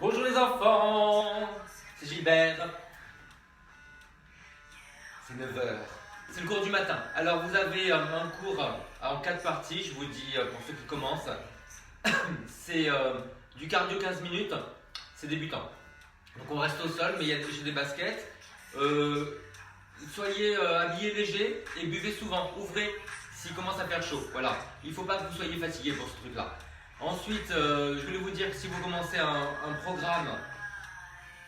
Bonjour les enfants, c'est Gilbert. C'est 9h. C'est le cours du matin. Alors vous avez un cours en 4 parties, je vous dis pour ceux qui commencent. C'est du cardio 15 minutes, c'est débutant. Donc on reste au sol, mais il y a déjà des baskets. Soyez habillés légers et buvez souvent. Ouvrez s'il commence à faire chaud. Voilà. Il ne faut pas que vous soyez fatigués pour ce truc-là. Ensuite, je voulais vous dire que si vous commencez un programme,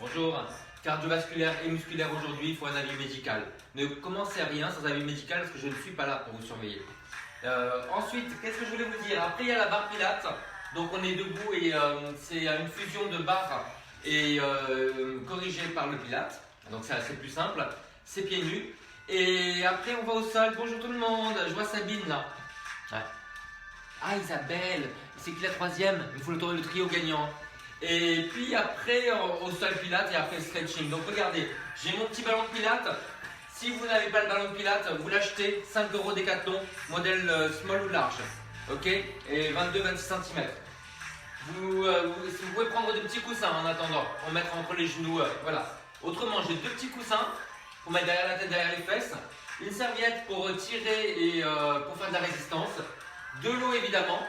bonjour, cardiovasculaire et musculaire aujourd'hui, il faut un avis médical. Ne commencez à rien sans avis médical parce que je ne suis pas là pour vous surveiller. Ensuite, qu'est-ce que je voulais vous dire? Après, il y a la barre pilates. Donc, on est debout et c'est une fusion de barre et corrigée par le pilate. Donc, c'est plus simple. C'est pieds nus. Et après, on va au sol. Bonjour tout le monde. Je vois Sabine là. Ouais. Ah, Isabelle, c'est qui la troisième? Il faut le trio gagnant. Et puis après, au sol pilates et après stretching. Donc regardez, j'ai mon petit ballon de pilates. Si vous n'avez pas le ballon de pilates, vous l'achetez, 5 € Décathlon, modèle small ou large. Ok? Et 22-26 cm. Vous pouvez prendre des petits coussins en attendant, pour mettre entre les genoux. Voilà. Autrement, j'ai 2 petits coussins pour mettre derrière la tête, derrière les fesses. Une serviette pour tirer et pour faire de la résistance. De l'eau évidemment,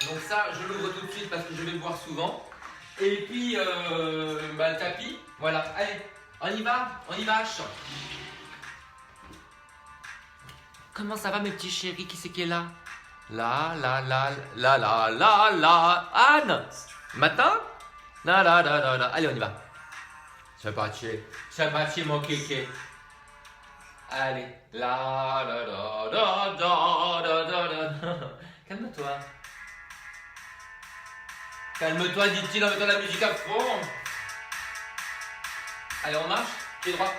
donc ça je l'ouvre tout de suite parce que je vais boire souvent. Et puis le tapis, voilà, allez, on y va, Comment ça va mes petits chéris, qui c'est qui est là? La, Anne, matin? La, allez on y va. C'est parti mon kéké. Allez, calme-toi. Calme-toi, dit-il en mettant la musique à fond. Allez, on marche, pied droit.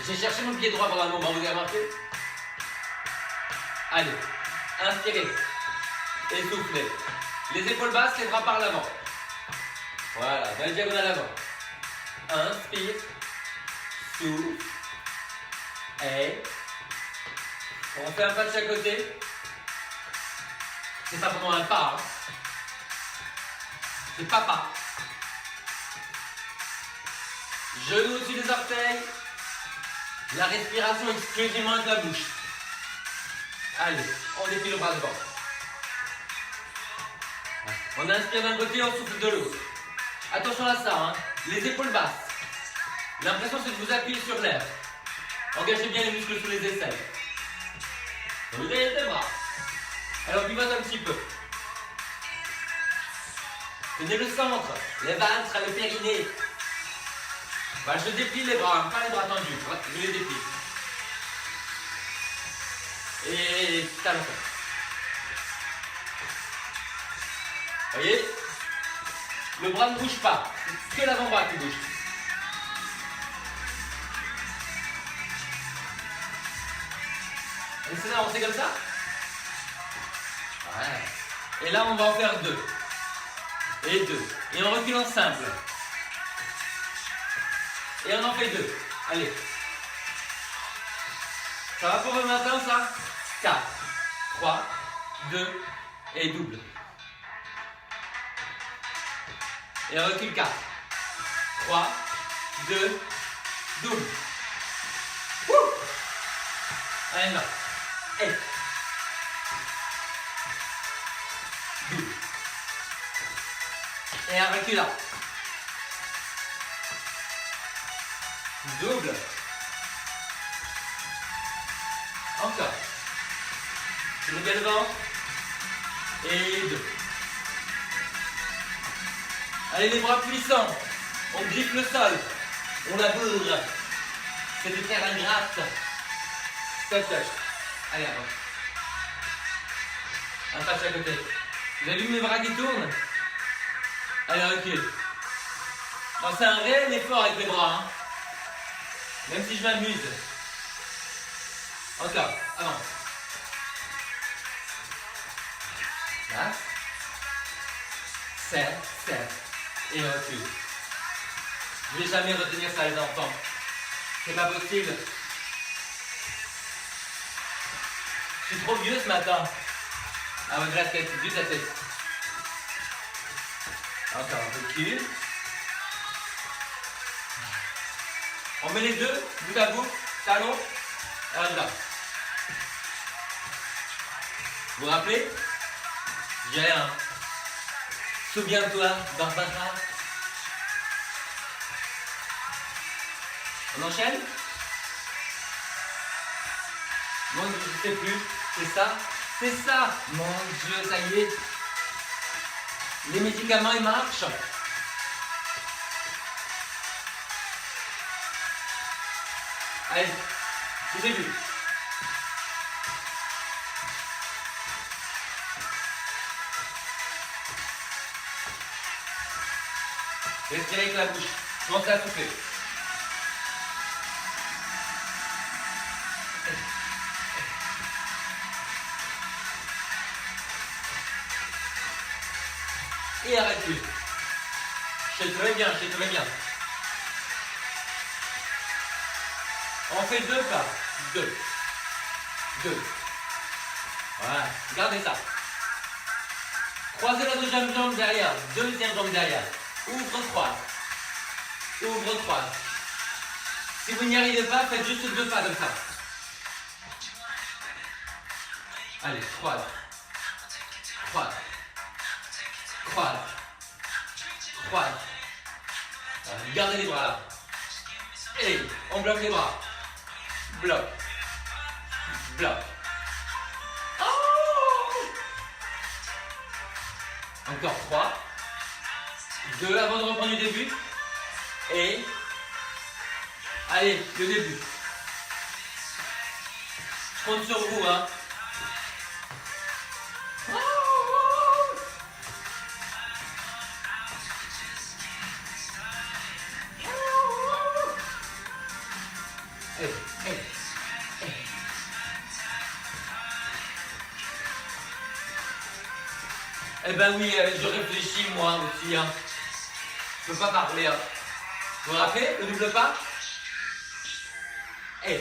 J'ai cherché mon pied droit pendant un moment, vous avez remarqué? Allez, inspirez et soufflez. Les épaules basses, les bras par l'avant. Voilà, dans les diagonales avant. Inspire, souffle. Et on fait un pas de chaque côté. C'est pas vraiment un pas, hein. C'est papa. Genoux au-dessus des orteils. La respiration exclusivement avec la bouche. Allez, on déplie le bras devant. On inspire d'un côté, on souffle de l'autre. Attention à ça, hein. Les épaules basses. L'impression c'est de vous appuyer sur l'air. Engagez bien les muscles sous les aisselles. Levez les bras. Alors pivote un petit peu. Tenez le centre, les ventres, le périnée. Voilà, je déplie les bras, pas les bras tendus. Je les déplie. Et talons. Voyez? Le bras ne bouge pas. C'est que l'avant-bras qui bouge. Laissez-les avancer comme ça. Ouais. Et là, on va en faire 2. Et 2. Et on recule en simple. Et on en fait 2. Allez. Ça va pour le matin, ça? 4, 3, 2 et double. Et on recule 4, 3, 2, double. Wouh! Allez, là. Et double. Et un recul là. Double. Encore. Je le mets devant. Et 2. Allez, les bras puissants. On griffe le sol. On laboure. C'est de terre ingrate. Stop touch. Allez, avance. Un pas de chaque côté. Vous avez vu mes bras qui tournent? Allez, recule. C'est un réel effort avec les bras, hein. Même si je m'amuse. Encore, avance. Là. Serre. Et recule. Je ne vais jamais retenir ça, les enfants. C'est pas possible. Je suis trop vieux ce matin. Ah, votre tête, vite la tête. Encore un peu de cul. On met les deux, bout à bout, talon, et on y va. Vous vous rappelez? J'ai un. Souviens-toi, Barbara. On enchaîne? Mon Dieu, je ne sais plus. C'est ça? C'est ça! Mon Dieu, ça y est. Les médicaments, ils marchent. Allez, tout début. Respirez avec la bouche. Commencez à souffler. Et arrête plus. Je sais très bien, je sais très bien. On fait deux pas. Deux. Deux. Voilà. Gardez ça. Croisez la deuxième jambe derrière. Deuxième jambe derrière. Ouvre, croise. Ouvre, croise. Si vous n'y arrivez pas, faites juste deux pas comme ça. Allez, croise. Croise. Croise. Croise. Gardez les bras là. Et on bloque les bras. Bloc. Bloc. Oh, encore 3. 2 avant de reprendre du début. Et allez, le début. Je compte sur vous, hein. Eh ben oui, je réfléchis moi aussi. Hein. Je peux pas parler. Hein. Vous vous rappelez le double pas? Et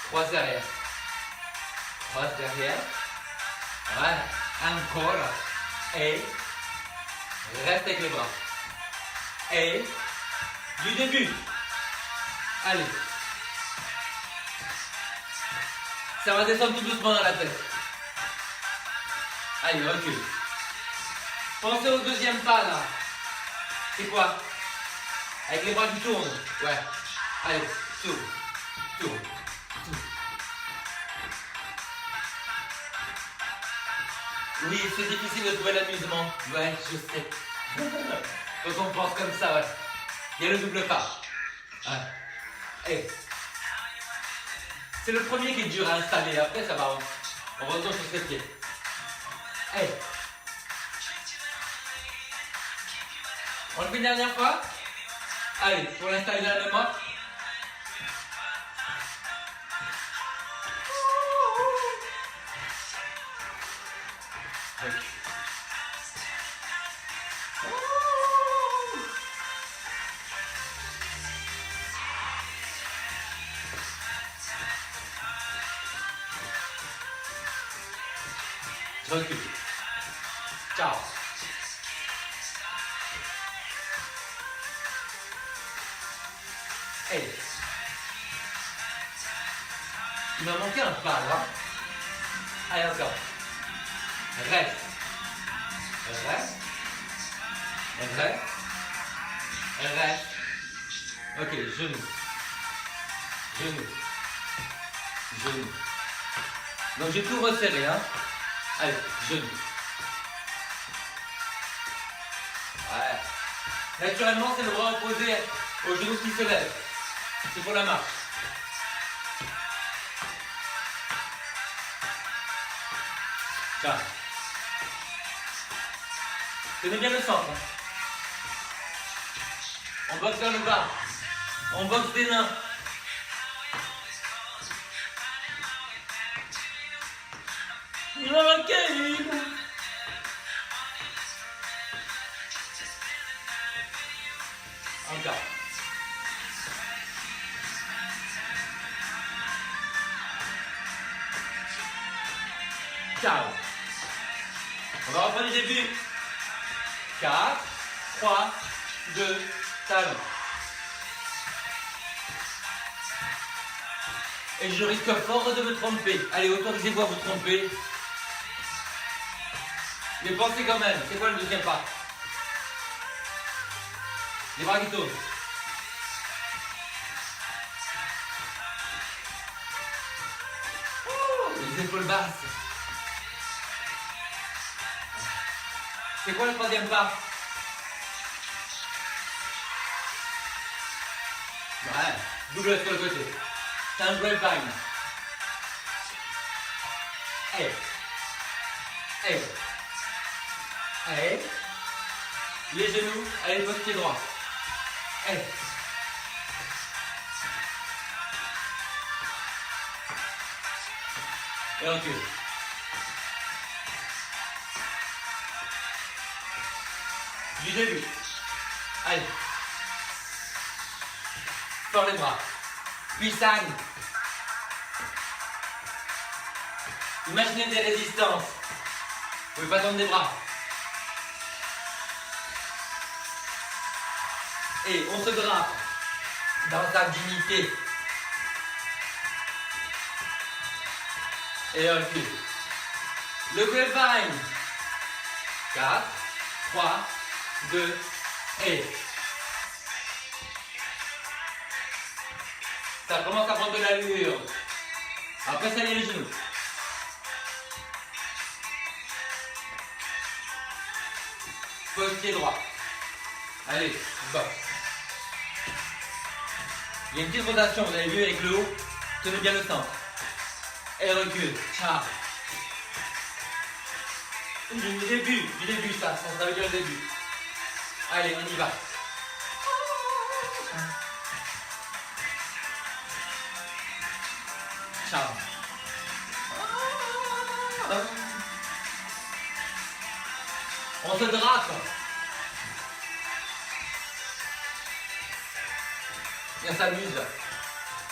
croise derrière. Croise derrière. Voilà. Encore. Et reste avec les bras. Et du début. Allez. Ça va descendre tout doucement dans la tête. Allez, recule. Pensez au deuxième pas là. C'est quoi? Avec les bras qui tournent. Ouais. Allez, tourne. Tourne. Tourne. Oui, c'est difficile de trouver l'amusement. Ouais, je sais. Quand on pense comme ça, ouais. Il y a le double pas. Ouais. Hey. C'est le premier qui est dur à installer. Après, ça va. On retourne sur ses pieds. Hey. On le fait une dernière fois. Allez, pour l'installer dans le mot. Je recule. Ciao. Hey. Il m'a manqué un pas là. Allez, encore. Reste. Reste. Reste. Reste. Ok, genou. Genou. Genou. Donc j'ai tout resserré, hein. Allez, genou. Ouais. Naturellement, c'est le bras opposé au genou qui se lève. C'est pour la marche. Tiens. Tenez bien le centre. Hein. On boxe vers le bas. On boxe des nains. Encore. Ciao. On va reprendre du début. 4, 3, 2, talon. Et je risque fort de me tromper. Allez, autorisez-vous à vous tromper. Mais pensez quand même, c'est quoi le deuxième pas? Les bras qui tournent. Les épaules basses. C'est quoi le troisième pas? Ouais, double sur le côté. C'est un grapevine. Hey. Hey. Hey. Les genoux, allez, le pied droit. Hey. Et recule. Du début. Allez. Fort les bras. Puis sagne. Imaginez des résistances. Vous pouvez pas tendre des bras. Et on se grappe dans sa dignité. Et recule. Le grapevine. 4, 3, 2, et. Ça commence à prendre de l'allure. Après, ça y est les genoux. Pose pied droit. Allez, bas. Il y a une petite rotation, vous avez vu avec le haut. Tenez bien le centre. Et recule. Ciao. Du début ça veut dire le début. Allez, on y va. Ciao. On se drape. Et on s'amuse.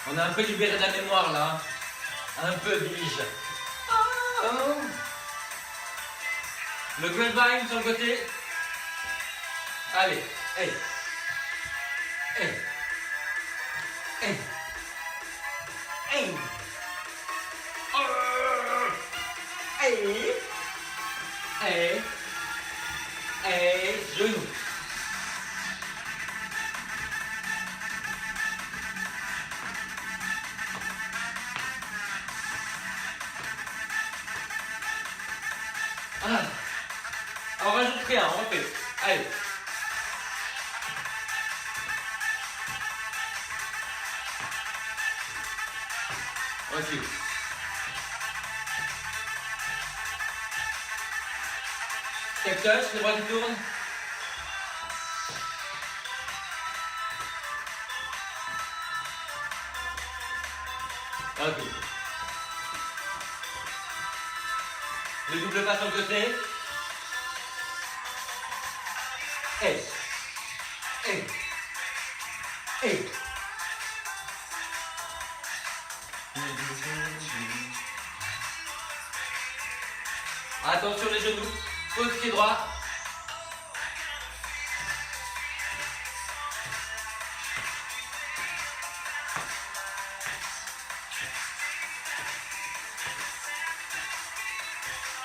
On a un peu libéré de la mémoire là. Un peu, dis-je. Le grapevine sur le côté. Allez, hey. Hey. Hey. Hey. Hey. Hey. Hey. Genou. On rajoute rien, on refait. Allez. Voici. Step touch, les bras qui tournent. Ok. Le double pas sur le côté. Hey. Hey. Hey. Attention les genoux. Pose pied droit.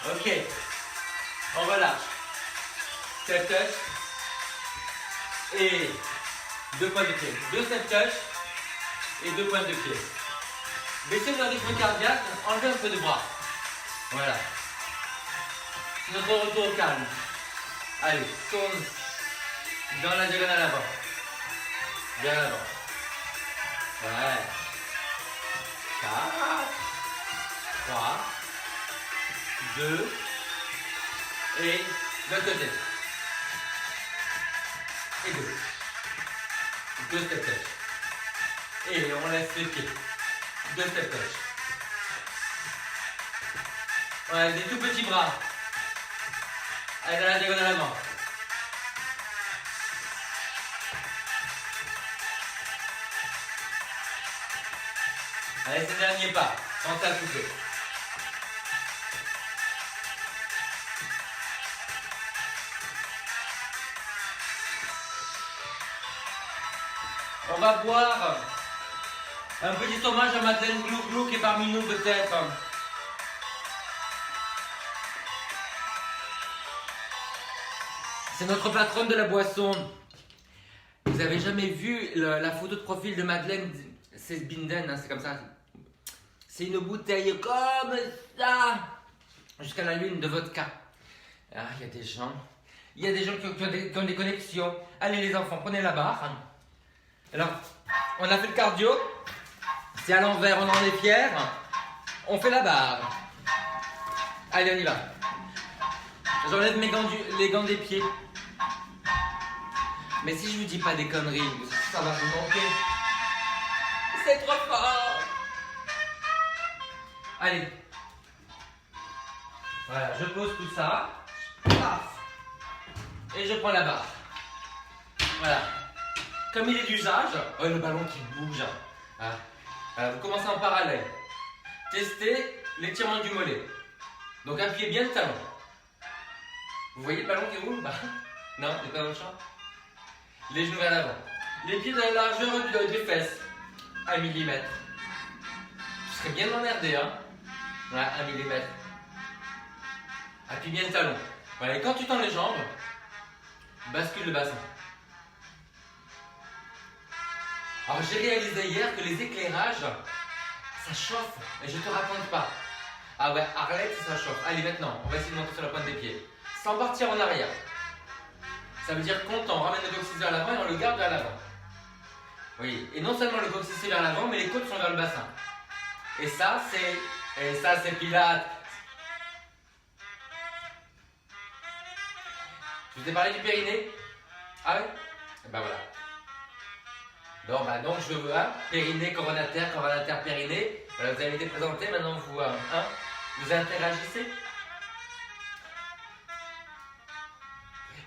Ok. On relâche. Step touch. Et 2 points de pied. 2 step touch. Et 2 points de pied. Baissez le rythme cardiaque. Enlevez un peu de bras. Voilà. Notre retour au calme. Allez, tourne dans la diagonale avant. Bien avant. Ouais. 4, 3, 2, et de l'autre côté. Et 2. 2 step touch. Et on laisse les pieds. 2 step touch. Ouais, des tout petits bras. Allez, dans la diagonale avant. Allez, c'est le dernier pas. Pensez à souffler. On va boire un petit hommage à Madeleine Glou-Glou qui est parmi nous peut-être. C'est notre patronne de la boisson. Vous avez jamais vu la photo de profil de Madeleine? C'est Binden, hein, c'est comme ça. C'est une bouteille comme ça, jusqu'à la lune de vodka. Ah, il y a des gens. Il y a des gens qui ont des connexions. Allez les enfants, prenez la barre. Alors, on a fait le cardio. C'est à l'envers, on en est fiers. On fait la barre. Allez, on y va. J'enlève les gants des pieds. Mais si je vous dis pas des conneries, ça va vous manquer. C'est trop fort. Allez. Voilà, je pose tout ça. Paf. Et je prends la barre. Voilà. Comme il est d'usage, oh, le ballon qui bouge. Voilà, vous commencez en parallèle. Testez l'étirement du mollet. Donc appuyez bien le talon. Vous voyez le ballon qui roule? Non, il n'est pas dans le champ. Les genoux vers l'avant. Les pieds dans la largeur des fesses. 1 mm. Je serais bien emmerdé, hein. Voilà, 1 mm. Appuie bien le talon. Voilà, et quand tu tends les jambes, bascule le bassin. Alors j'ai réalisé hier que les éclairages, ça chauffe. Et je te raconte pas. Ah ouais, Arlette, ça chauffe. Allez, maintenant, on va essayer de monter sur la pointe des pieds. Sans partir en arrière. Ça veut dire qu'on ramène le coccyx vers l'avant et on le garde vers l'avant. Oui, et non seulement le coccyx est vers l'avant, mais les côtes sont vers le bassin. Et ça, c'est Pilates. Je vous ai parlé du périnée? Ah ouais? Et ben voilà. Donc je veux périnée, coronateur, périnée. Voilà, vous avez été présenté, maintenant vous interagissez.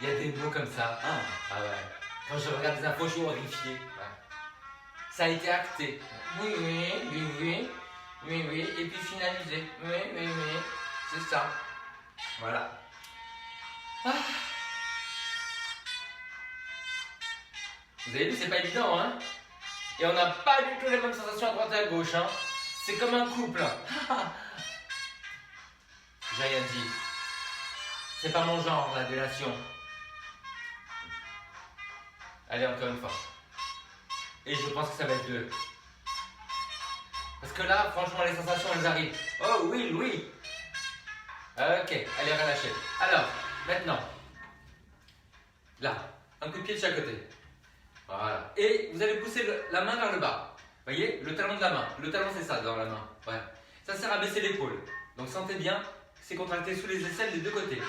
Il y a des mots comme ça. Ah ouais. Quand je regarde des infos, je suis horrifié. Ouais. Ça a été acté. Oui. Et puis finalisé. Oui. C'est ça. Voilà. Ah. Vous avez vu, c'est pas évident, hein? Et on n'a pas du tout les mêmes sensations à droite et à gauche, hein? C'est comme un couple. J'ai rien dit. C'est pas mon genre, la délation. Allez, encore une fois. Et je pense que ça va être deux. Parce que là, franchement, les sensations, elles arrivent. Oh oui. Ok, allez, relâchez. Alors, maintenant. Là, un coup de pied de chaque côté. Voilà. Et vous allez pousser la main vers le bas. Vous voyez, le talon de la main. Le talon, c'est ça, dans la main. Ouais. Ça sert à baisser l'épaule. Donc, sentez bien, c'est contracté sous les aisselles des deux côtés.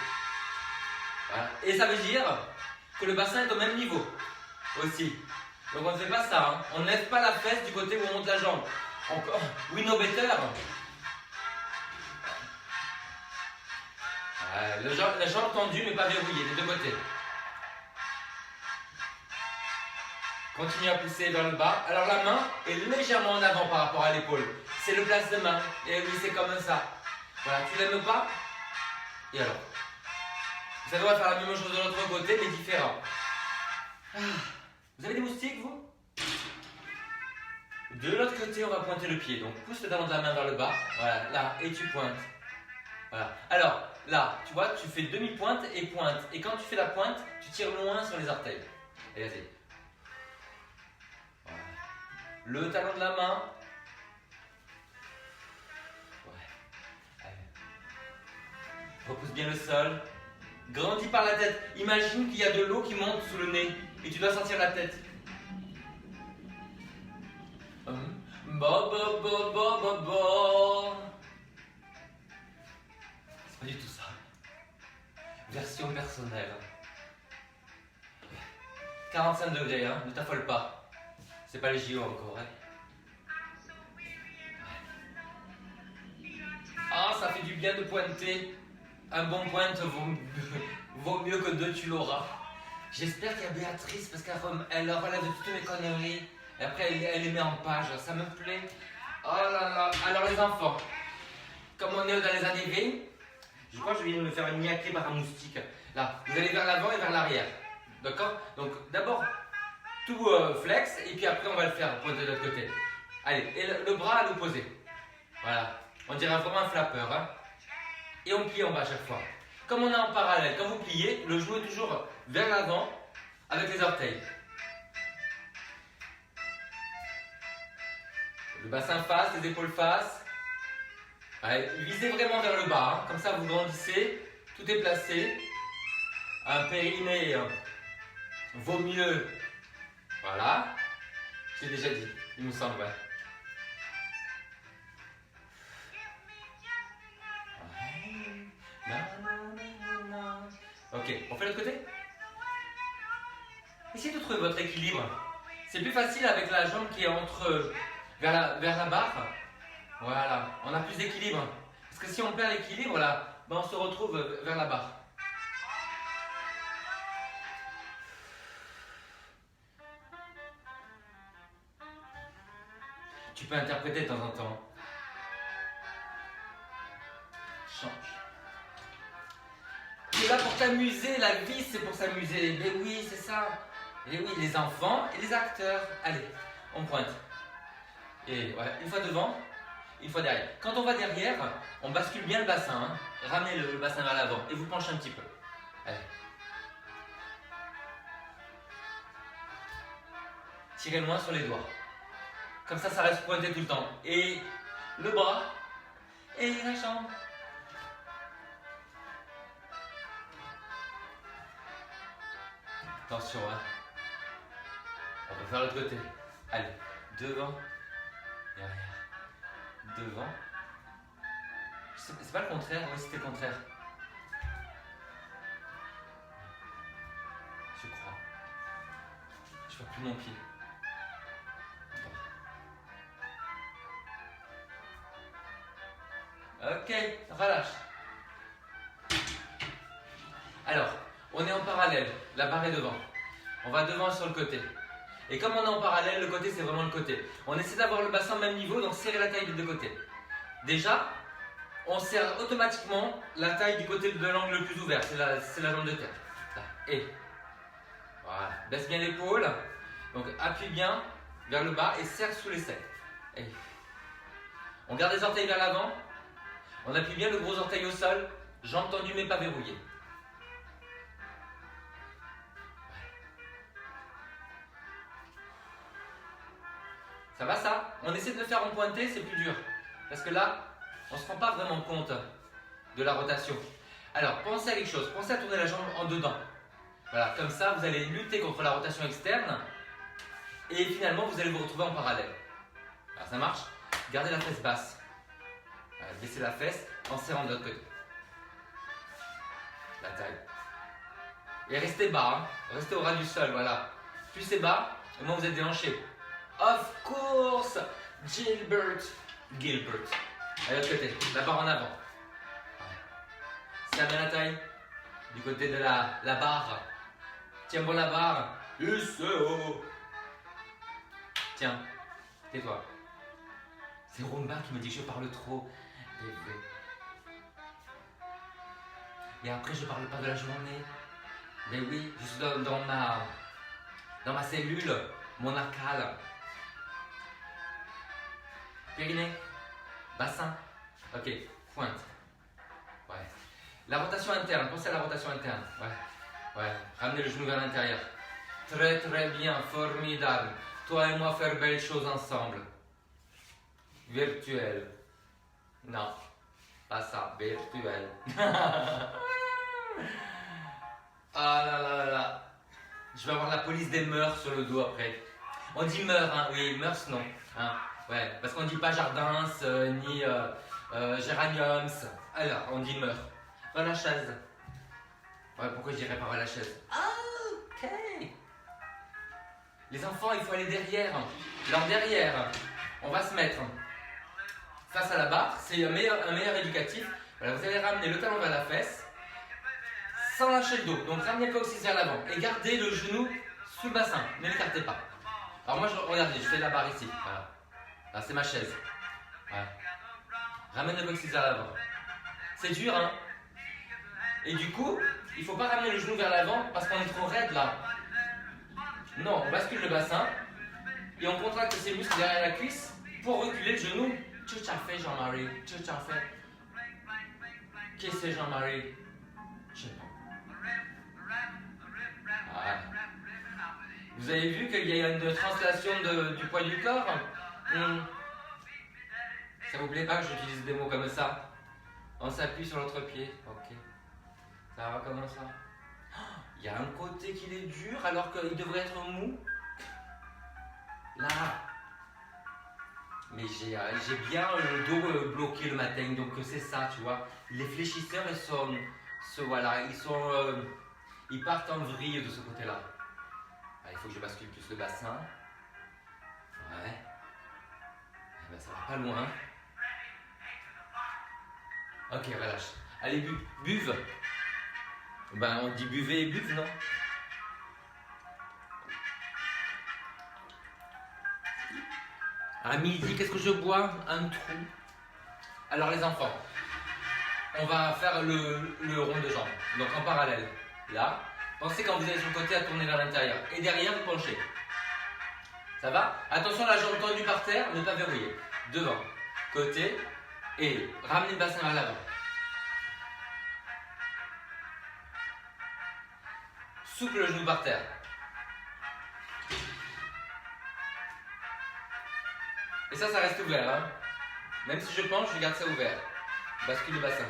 Voilà. Et ça veut dire que le bassin est au même niveau aussi. Donc, on ne fait pas ça. Hein. On ne lève pas la fesse du côté où on monte la jambe. Encore. We know better. La jambe tendue, mais pas verrouillée, des deux côtés. Continuez à pousser vers le bas. Alors la main est légèrement en avant par rapport à l'épaule. C'est le place de main. Et oui, c'est comme ça. Voilà, tu l'aimes pas? Et alors? Ça doit faire la même chose de l'autre côté, mais différent. Vous avez des moustiques, vous? De l'autre côté, on va pointer le pied. Donc pousse le talon de la main vers le bas. Voilà, là, et tu pointes. Voilà. Alors, là, tu vois, tu fais demi-pointe et pointe. Et quand tu fais la pointe, tu tires loin sur les orteils. Et vas-y. Le talon de la main. Ouais. Allez. Repousse bien le sol. Grandis par la tête. Imagine qu'il y a de l'eau qui monte sous le nez. Et tu dois sortir la tête. C'est pas du tout ça. Version personnelle. 45 degrés, hein. Ne t'affole pas. C'est pas les JO encore, hein. Ah, ça fait du bien de pointer. Un bon pointe vaut mieux que deux, tu l'auras. J'espère qu'il y a Béatrice parce qu'elle relève de toutes mes conneries. Et après, elle les met en page. Ça me plaît. Oh là là. Alors, les enfants, comme on est dans les années 20, je crois que je viens de me faire niaquer par un moustique. Là, vous allez vers l'avant et vers l'arrière. D'accord? Donc, d'abord, tout flex et puis après on va le faire pointer de l'autre côté. Allez, et le bras à l'opposé. Voilà, on dirait vraiment un flapper. Hein. Et on plie en bas à chaque fois. Comme on est en parallèle, quand vous pliez, le genou est toujours vers l'avant avec les orteils. Le bassin face, les épaules face. Allez, visez vraiment vers le bas, hein. Comme ça vous grandissez, tout est placé. Un périnée vaut mieux. Voilà, je l'ai déjà dit, il me semble, ouais. Ok, on fait l'autre côté. Essayez de trouver votre équilibre. C'est plus facile avec la jambe qui est vers la barre. Voilà, on a plus d'équilibre. Parce que si on perd l'équilibre, là, ben on se retrouve vers la barre. Tu peux interpréter de temps en temps. Change. Tu es là pour t'amuser, la vie c'est pour s'amuser. Mais oui, c'est ça. Et oui, les enfants et les acteurs. Allez, on pointe. Et voilà, une fois devant, une fois derrière. Quand on va derrière, on bascule bien le bassin. Hein. Ramenez le bassin vers l'avant et vous penchez un petit peu. Allez. Tirez loin sur les doigts. Comme ça reste pointé tout le temps. Et le bras et la jambe. Attention, hein. On va faire l'autre côté. Allez, devant, derrière, devant. C'est pas le contraire, oui c'était le contraire. Je crois. Je vois plus mon pied. Ok, relâche. Alors, on est en parallèle, la barre est devant. On va devant sur le côté. Et comme on est en parallèle, le côté c'est vraiment le côté. On essaie d'avoir le bassin au même niveau, donc serrer la taille des deux côtés. Déjà, on serre automatiquement la taille du côté de l'angle le plus ouvert, c'est la jambe de terre. Là. Et voilà, baisse bien l'épaule. Donc appuie bien vers le bas et serre sous les selles. Et on garde les orteils vers l'avant. On appuie bien le gros orteil au sol, jambes tendues mais pas verrouillées. Ça va ça? On essaie de le faire en pointé, c'est plus dur. Parce que là, on ne se rend pas vraiment compte de la rotation. Alors, pensez à quelque chose. Pensez à tourner la jambe en dedans. Voilà, comme ça, vous allez lutter contre la rotation externe. Et finalement, vous allez vous retrouver en parallèle. Alors, ça marche? Gardez la fesse basse. Voilà, baissez la fesse en serrant de l'autre côté. La taille. Et restez bas, hein. Restez au ras du sol, voilà. Plus c'est bas, et moins vous êtes déhanché. Of course, Gilbert. À l'autre côté, la barre en avant. Serre bien la taille. Du côté de la barre. Tiens bon la barre. Tiens, tais-toi. C'est Rumba qui me dit que je parle trop. Et après, je parle pas de la journée. Mais oui, je suis dans ma cellule, mon arcade. Périnée, bassin. Ok, pointe. Ouais. La rotation interne, pensez à la rotation interne. Ouais. Ramenez le genou vers l'intérieur. Très très bien, formidable. Toi et moi faire belles choses ensemble. Virtuel. Non, pas ça, virtuel. Ah là là là. Je vais avoir la police des mœurs sur le dos après. On dit mœurs, hein, oui, mœurs non. Hein, ouais, parce qu'on dit pas jardins, ni géraniums. Alors, on dit mœurs. Dans la chaise. Ouais, pourquoi je dirais pas la chaise? Ok. Les enfants, il faut aller derrière. Alors derrière, on va se mettre face à la barre. C'est un meilleur éducatif. Voilà, vous allez ramener le talon vers la fesse. Sans lâcher le dos, donc ramenez le coccyx vers l'avant et gardez le genou sous le bassin, ne l'écartez pas. Alors moi, regardez, je fais la barre ici, voilà. Là, c'est ma chaise. Voilà. Ramène le coccyx vers l'avant. C'est dur, hein. Et du coup, il ne faut pas ramener le genou vers l'avant parce qu'on est trop raide là. Non, on bascule le bassin et on contracte ses muscles derrière la cuisse pour reculer le genou. Tu t'as fait Jean-Marie? Tu t'as fait? Qu'est-ce que c'est Jean-Marie? Je sais pas. Ah. Vous avez vu qu'il y a une translation du poids du corps? Ça vous plaît pas que j'utilise des mots comme ça? On s'appuie sur l'autre pied. Ok. Ça va comment ça? Il y a un côté qui est dur alors qu'il devrait être mou. Là. Mais j'ai bien le dos bloqué le matin, donc c'est ça, tu vois. Les fléchisseurs, voilà, ils partent en vrille de ce côté-là. Ah, il faut que je bascule plus le bassin. Ouais. Eh ben, ça va pas loin. Ok, relâche. Allez, buve. Ben, on dit buvez et buve, non? À midi, qu'est-ce que je bois? Un trou. Alors les enfants, on va faire le rond de jambes. Donc en parallèle. Là, pensez quand vous allez sur le côté à tourner vers l'intérieur. Et derrière, vous penchez. Ça va? Attention, la jambe tendue par terre, ne pas verrouiller. Devant, côté, et ramenez le bassin vers l'avant. Souple le genou par terre. Et ça reste ouvert. Hein. Même si je penche, je garde ça ouvert. Bascule le bassin.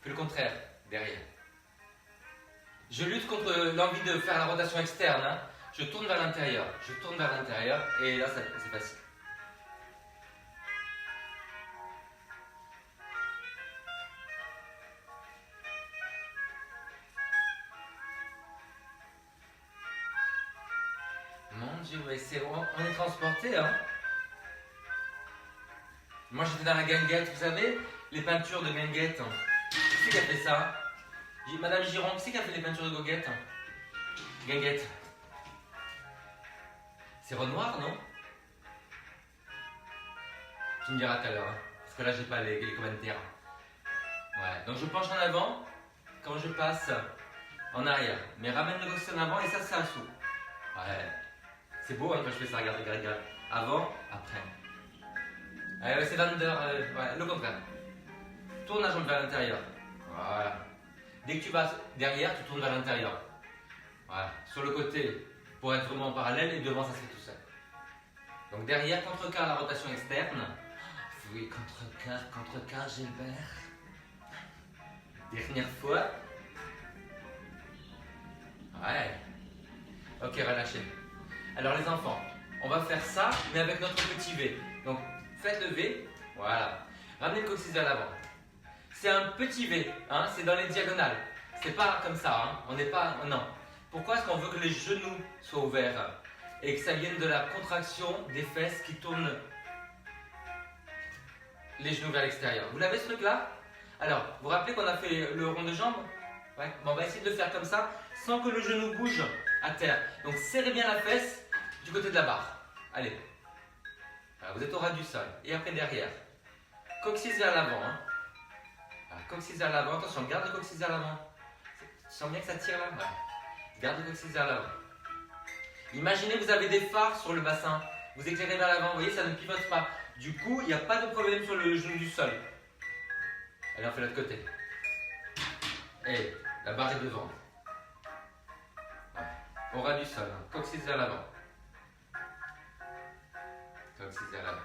Fais le contraire, derrière. Je lutte contre l'envie de faire la rotation externe. Hein. Je tourne vers l'intérieur. Je tourne vers l'intérieur. Et là, c'est facile. Mon Dieu, on est transporté, hein. Moi, j'étais dans la guinguette, vous savez, les peintures de guinguette. Qui c'est qui a fait ça? Madame Giron, qui c'est qui a fait les peintures de goguette? Guinguette. C'est Renoir, non? Tu me diras tout à l'heure, hein, parce que là, j'ai pas les commentaires. Ouais, donc je penche en avant quand je passe en arrière. Mais ramène le coccyx en avant et ça, c'est un saut. Ouais. C'est beau hein, quand je fais ça, regarde, regarde, regarde. Avant, après. C'est le contraire. Tourne la jambe vers l'intérieur. Voilà. Dès que tu vas derrière, tu tournes vers l'intérieur. Voilà. Sur le côté, pour être vraiment en parallèle, et devant, ça se fait tout seul. Donc derrière, contre-quart, la rotation externe. Oui, contre-quart, Gilbert. Dernière fois. Ouais. Ok, relâchez. Alors les enfants, on va faire ça, mais avec notre petit V. Donc, faites le V, voilà. Ramenez le coccyx vers l'avant. C'est un petit V, hein, c'est dans les diagonales. C'est pas comme ça, hein. On n'est pas... Non. Pourquoi est-ce qu'on veut que les genoux soient ouverts et que ça vienne de la contraction des fesses qui tournent les genoux vers l'extérieur? Vous l'avez ce truc-là? Alors, vous vous rappelez qu'on a fait le rond de jambes? Ouais. Bon, on va essayer de le faire comme ça, sans que le genou bouge à terre. Donc, serrez bien la fesse du côté de la barre. Allez. Alors, vous êtes au ras du sol. Et après, derrière. Coccyx vers l'avant. Hein. Coccyx vers l'avant. Attention, garde le coccyx vers l'avant. Tu sens bien que ça tire là? Ouais. Garde le coccyx vers l'avant. Imaginez que vous avez des phares sur le bassin. Vous éclairez vers l'avant. Vous voyez, ça ne pivote pas. Du coup, il n'y a pas de problème sur le genou du sol. Allez, on fait l'autre côté. Et la barre est devant. Ouais. Au ras du sol. Hein. Coccyx vers l'avant. Coccyx vers l'avant.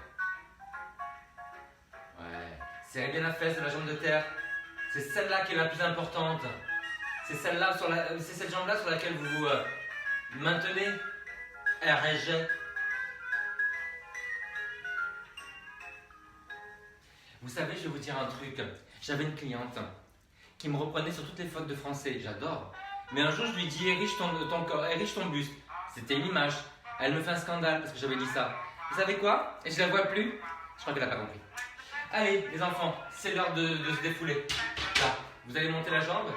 Ouais. Serrez bien la fesse de la jambe de terre. C'est celle-là qui est la plus importante. C'est celle-là, c'est cette jambe-là sur laquelle vous vous maintenez. RG. Vous savez, je vais vous dire un truc. J'avais une cliente qui me reprenait sur toutes les fautes de français. J'adore. Mais un jour, je lui dis érige ton corps, érige ton buste. C'était une image. Elle me fait un scandale parce que j'avais dit ça. Vous savez quoi? Et je la vois plus. Je crois qu'elle n'a pas compris. Allez, les enfants, c'est l'heure de se défouler. Là, vous allez monter la jambe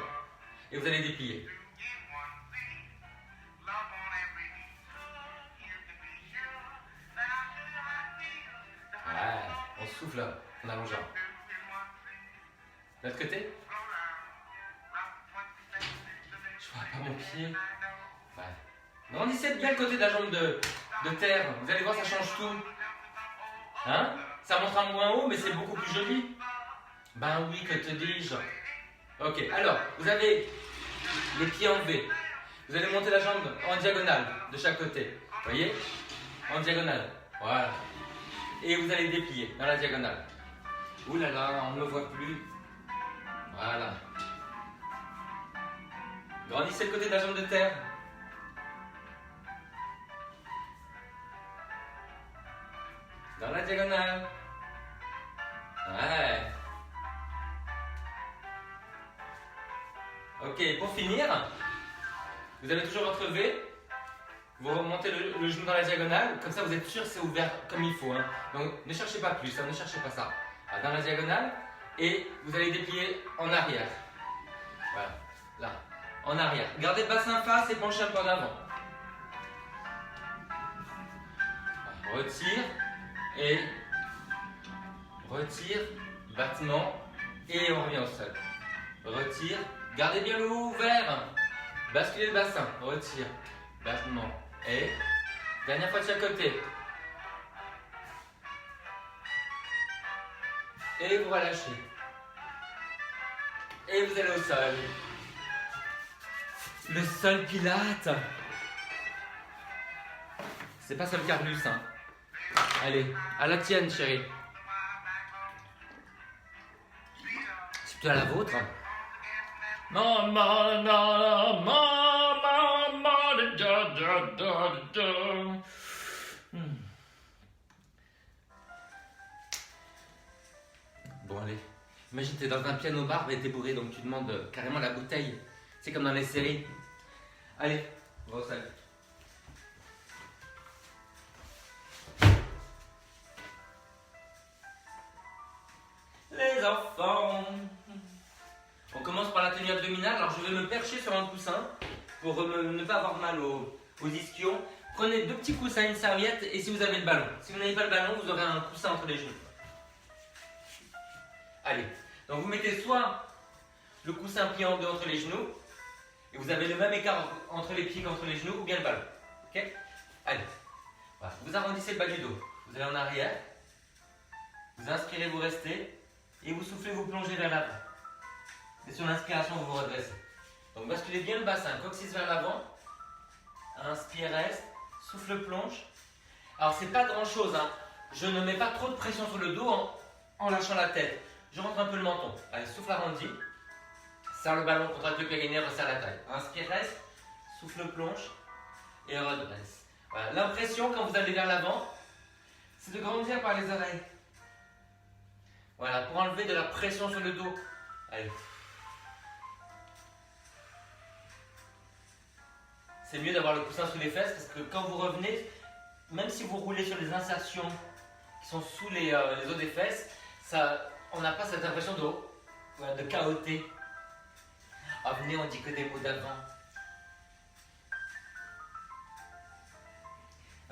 et vous allez déplier. Ouais, on souffle en allongeant. De l'autre côté. pied. Ouais. Grandissez bien le côté de la jambe de terre. Vous allez voir, ça change tout. Hein? Ça montre un moins haut, mais c'est beaucoup plus joli. Ben oui, que te dis-je? Ok, alors, vous avez les pieds en V. Vous allez monter la jambe en diagonale de chaque côté. Vous voyez? En diagonale. Voilà. Et vous allez déplier dans la diagonale. Ouh là là, on ne me voit plus. Voilà. Grandissez le côté de la jambe de terre. Dans la diagonale. Ouais. Ok, pour finir, vous avez toujours votre V. Vous remontez le genou dans la diagonale. Comme ça, vous êtes sûr que c'est ouvert comme il faut. Hein. Donc, ne cherchez pas plus, hein, ne cherchez pas ça. Dans la diagonale. Et vous allez déplier en arrière. Voilà. Là. En arrière. Gardez le bassin face et penchez un peu en avant. Retire. Et retire, battement, et on revient au sol. Retire, gardez bien le haut ouvert, basculez le bassin, retire, battement, et dernière fois de chaque côté. Et vous relâchez. Et vous allez au sol. Le sol pilate. C'est pas sol Carlus, hein. Allez, à la tienne, chérie. C'est plutôt à la vôtre. Maman, maman, maman, Bon, allez. Imagine, t'es dans un piano bar et t'es bourré, donc tu demandes carrément la bouteille. C'est comme dans les séries. Allez, on va au sol. Les enfants. On commence par la tenue abdominale. Alors je vais me percher sur un coussin pour ne pas avoir mal aux ischions. Prenez 2 petits coussins, une serviette et si vous avez le ballon. Si vous n'avez pas le ballon, vous aurez un coussin entre les genoux. Allez, donc vous mettez soit le coussin plié en deux entre les genoux et vous avez le même écart entre les pieds qu'entre les genoux ou bien le ballon. Ok? Allez, voilà. Vous arrondissez le bas du dos. Vous allez en arrière. Vous inspirez, vous restez. Et vous soufflez, vous plongez vers l'avant. Et sur l'inspiration, vous vous redressez. Donc basculez bien le bassin, coccyx vers l'avant. Inspire, reste. Souffle, plonge. Alors c'est pas grand chose, hein. Je ne mets pas trop de pression sur le dos en lâchant la tête. Je rentre un peu le menton. Allez, souffle arrondi. Serre le ballon, contracte le périnée, resserre la taille. Inspire, reste. Souffle, plonge. Et redresse. Voilà. L'impression quand vous allez vers l'avant, c'est de grandir par les oreilles. Voilà, pour enlever de la pression sur le dos. Allez. C'est mieux d'avoir le coussin sous les fesses parce que quand vous revenez, même si vous roulez sur les insertions qui sont sous les os des fesses, on n'a pas cette impression de cahoter. Ah, venez, on dit que des mots d'avant.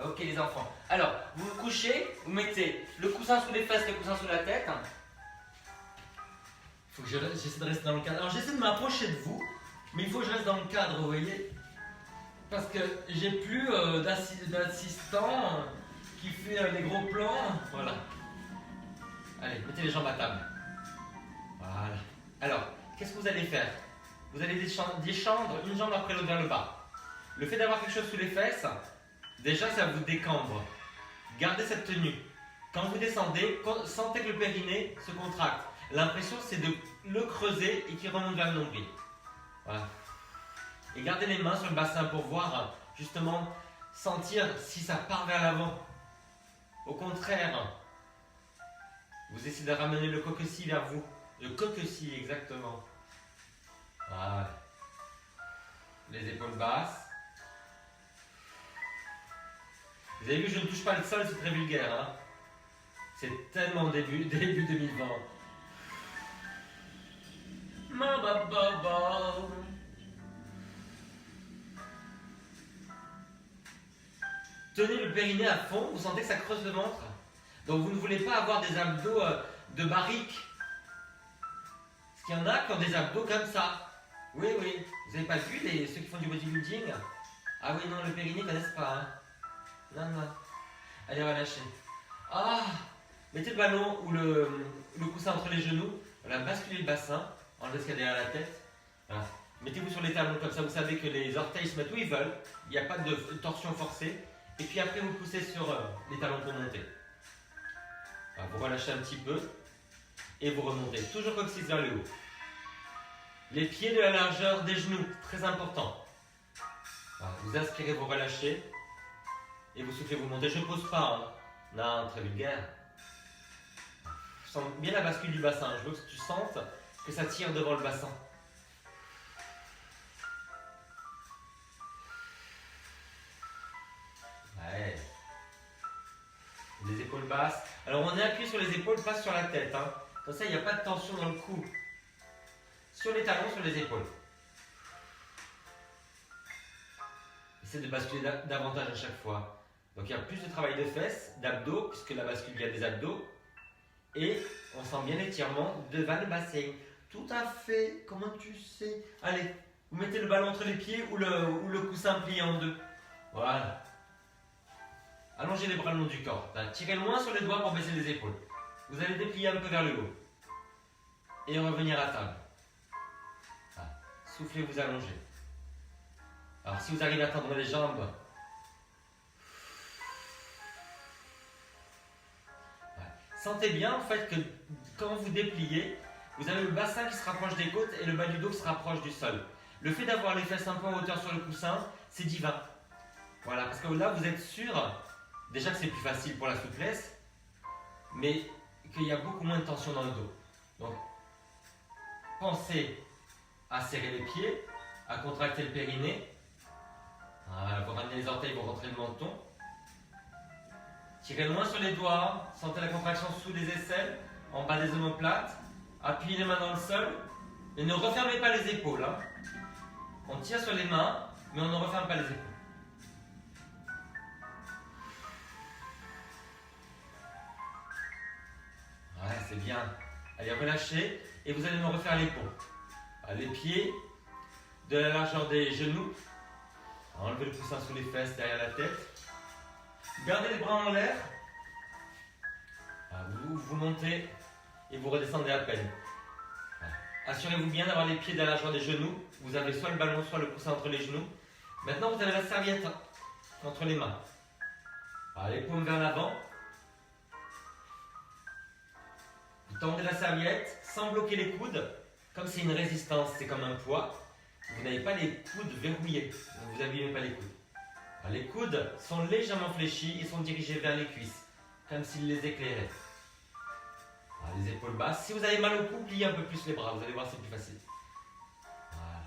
Ok les enfants. Alors, vous vous couchez, vous mettez le coussin sous les fesses, le coussin sous la tête. Il faut que j'essaie de rester dans le cadre. Alors j'essaie de m'approcher de vous, mais il faut que je reste dans le cadre, vous voyez. Parce que j'ai plus d'assistant qui fait les gros plans. Voilà. Allez, mettez les jambes à table. Voilà. Alors, qu'est-ce que vous allez faire? Vous allez descendre une jambe après l'autre vers le bas. Le fait d'avoir quelque chose sous les fesses, déjà ça vous décambre. Gardez cette tenue. Quand vous descendez, sentez que le périnée se contracte. L'impression c'est de le creuser et qu'il remonte vers le nombril. Voilà. Et gardez les mains sur le bassin pour voir, justement, sentir si ça part vers l'avant. Au contraire, vous essayez de ramener le coccyx vers vous. Le coccyx, exactement. Voilà. Les épaules basses. Vous avez vu, je ne touche pas le sol, c'est très vulgaire. Hein, c'est tellement début 2020. Ma ba ba ba. Tenez le périnée à fond, vous sentez que ça creuse le ventre. Donc vous ne voulez pas avoir des abdos de barrique. Parce qu'il y en a qui ont des abdos comme ça. Oui, oui. Vous avez pas vu ceux qui font du bodybuilding? Ah oui, non, le périnée, ils connaissent pas. Hein. Non, non. Allez, relâchez. Ah! Mettez le ballon ou le coussin entre les genoux. Voilà, basculez le bassin. Enlevez ce qu'il y a derrière la tête. Voilà. Mettez-vous sur les talons, comme ça vous savez que les orteils se mettent où ils veulent. Il n'y a pas de torsion forcée. Et puis après, vous poussez sur les talons pour monter. Voilà, vous relâchez un petit peu. Et vous remontez. Toujours coccyx vers le haut. Les pieds de la largeur des genoux. Très important. Voilà, vous inspirez, vous relâchez. Et vous soufflez, vous montez. Je ne pose pas. Hein. Non, très vulgaire. Sens bien la bascule du bassin. Je veux que tu sentes que ça tire devant le bassin. Ouais. Les épaules basses. Alors on est appuyé sur les épaules, pas sur la tête. Hein. Comme ça, il n'y a pas de tension dans le cou. Sur les talons, sur les épaules. Essayez de basculer davantage à chaque fois. Donc il y a plus de travail de fesses, d'abdos, puisque la bascule vient des abdos. Et on sent bien l'étirement devant le bassin. Tout à fait. Comment tu sais? Allez, vous mettez le ballon entre les pieds ou le coussin plié en deux. Voilà. Allongez les bras le long du corps. Tirez loin sur les doigts pour baisser les épaules. Vous allez déplier un peu vers le haut. Et revenir à table. Voilà. Soufflez, vous allongez. Alors si vous arrivez à tendre les jambes, sentez bien en fait que quand vous dépliez, vous avez le bassin qui se rapproche des côtes et le bas du dos qui se rapproche du sol. Le fait d'avoir les fesses un peu en hauteur sur le coussin, c'est divin. Voilà, parce que là vous êtes sûr, déjà que c'est plus facile pour la souplesse, mais qu'il y a beaucoup moins de tension dans le dos. Donc, pensez à serrer les pieds, à contracter le périnée. Voilà, vous ramenez les orteils, vous rentrez le menton. Tirez loin sur les doigts, sentez la contraction sous les aisselles, en bas des omoplates. Appuyez les mains dans le sol et ne refermez pas les épaules. Hein. On tire sur les mains, mais on ne referme pas les épaules. Ouais, c'est bien. Allez, relâchez et vous allez me refaire les peaux. Les pieds de la largeur des genoux. Enlevez le coussin sous les fesses, derrière la tête. Gardez les bras en l'air. Vous montez et vous redescendez à peine. Assurez-vous bien d'avoir les pieds de la largeur des genoux. Vous avez soit le ballon, soit le coussin entre les genoux. Maintenant, vous avez la serviette entre les mains. Les paumes vers l'avant. Vous tendez la serviette sans bloquer les coudes. Comme c'est une résistance, c'est comme un poids. Vous n'avez pas les coudes verrouillés. Vous n'abîmez pas les coudes. Les coudes sont légèrement fléchis et sont dirigés vers les cuisses, comme s'ils les éclairaient. Les épaules basses. Si vous avez mal au cou, pliez un peu plus les bras. Vous allez voir, c'est plus facile. Voilà.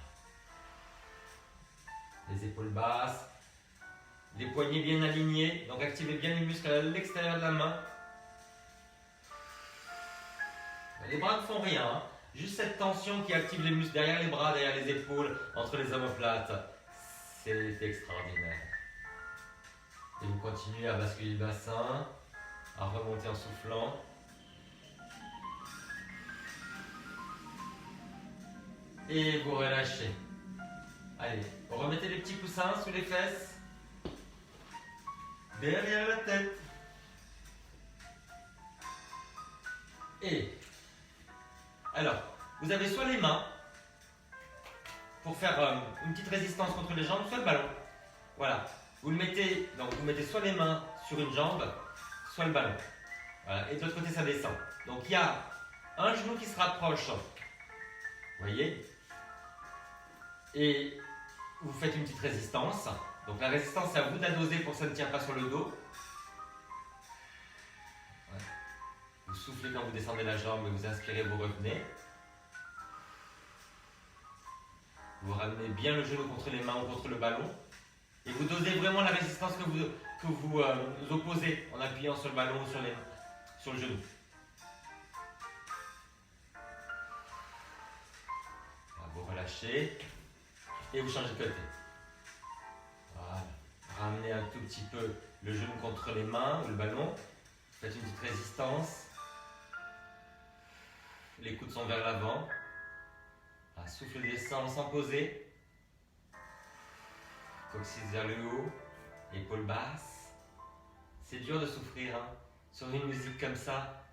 Les épaules basses. Les poignets bien alignés. Donc activez bien les muscles à l'extérieur de la main. Les bras ne font rien. Hein. Juste cette tension qui active les muscles derrière les bras, derrière les épaules, entre les omoplates. C'est extraordinaire. Et vous continuez à basculer le bassin, à remonter en soufflant. Et vous relâchez. Allez, remettez les petits coussins sous les fesses. Derrière la tête. Et alors, vous avez soit les mains pour faire une petite résistance contre les jambes, soit le ballon. Voilà. Vous le mettez, donc vous mettez soit les mains sur une jambe, soit le ballon. Voilà. Et de l'autre côté, ça descend. Donc il y a un genou qui se rapproche. Vous voyez? Et vous faites une petite résistance. Donc la résistance, c'est à vous de la doser pour que ça ne tire pas sur le dos. Ouais. Vous soufflez quand vous descendez la jambe, vous inspirez, vous revenez. Vous ramenez bien le genou contre les mains ou contre le ballon. Et vous dosez vraiment la résistance que vous opposez en appuyant sur le ballon ou sur le genou. Vous relâchez et vous changez de côté. Voilà. Ramenez un tout petit peu le genou contre les mains ou le ballon. Faites une petite résistance. Les coudes sont vers l'avant. Souffle descend sans poser. Coccyx vers le haut. Épaules basses. C'est dur de souffrir hein. Sur une musique comme ça.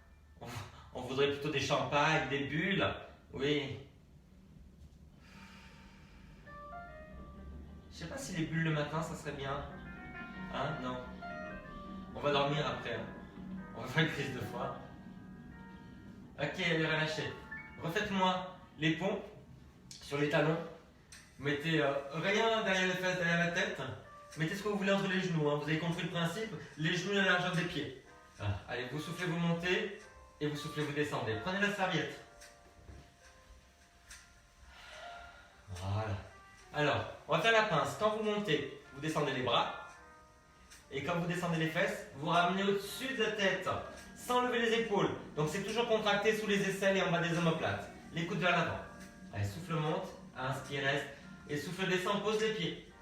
On voudrait plutôt des champagnes, des bulles. Oui. Je sais pas si les bulles le matin, ça serait bien. Hein? Non. On va dormir après. Hein. On va faire une crise de foie. Ok, allez, relâchez. Refaites-moi les ponts sur les talons. Vous mettez rien derrière les fesses, derrière la tête. Mettez ce que vous voulez entre les genoux. Hein. Vous avez compris le principe. Les genoux à la largeur des pieds. Ah. Allez, vous soufflez, vous montez. Et vous soufflez, vous descendez. Prenez la serviette. Voilà. Alors, on va faire la pince. Quand vous montez, vous descendez les bras. Et quand vous descendez les fesses, vous ramenez au-dessus de la tête, sans lever les épaules. Donc c'est toujours contracté sous les aisselles et en bas des omoplates. Les coudes vers l'avant. Allez, souffle monte, inspire, reste. Et souffle descend, pose les pieds.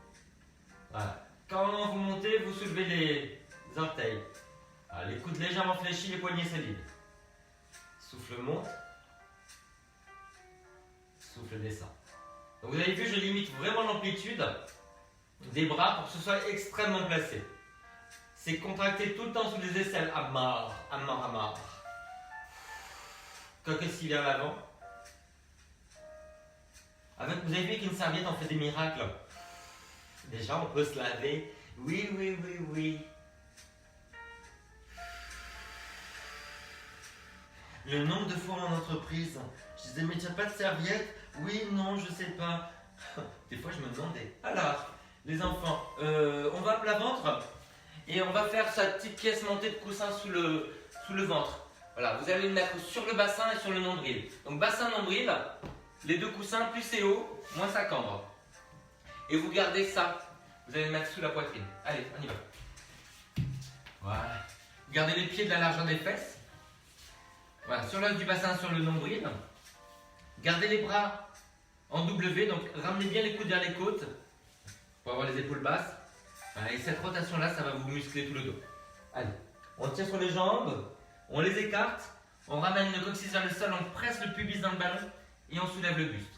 Voilà. Quand vous montez, vous soulevez les orteils. Voilà, les coudes légèrement fléchis, les poignets solides. Souffle monte. Souffle descend. Donc vous avez vu, je limite vraiment l'amplitude des bras pour que ce soit extrêmement placé. C'est contracté tout le temps sous les aisselles. À mort, à mort, à mort. Coccyx vers l'avant. Vous avez vu qu'une serviette en fait des miracles. Déjà, on peut se laver. Oui, oui, oui, oui. Le nombre de fois en entreprise, je disais, mais tu n'as pas de serviette? Oui, non, je sais pas. Des fois, je me demandais. Alors, les enfants, on va à plat ventre et on va faire sa petite pièce montée de coussin sous le ventre. Voilà, vous allez le mettre sur le bassin et sur le nombril. Donc, bassin, nombril, les deux coussins, plus c'est haut, moins ça cambre. Et vous gardez ça. Vous allez le mettre sous la poitrine. Allez, on y va. Voilà. Vous gardez les pieds de la largeur des fesses. Voilà, sur l'os du bassin, sur le nombril. Gardez les bras en W, donc ramenez bien les coudes vers les côtes pour avoir les épaules basses. Voilà, et cette rotation-là, ça va vous muscler tout le dos. Allez, on tient sur les jambes, on les écarte, on ramène le coccyx vers le sol, on presse le pubis dans le ballon et on soulève le buste.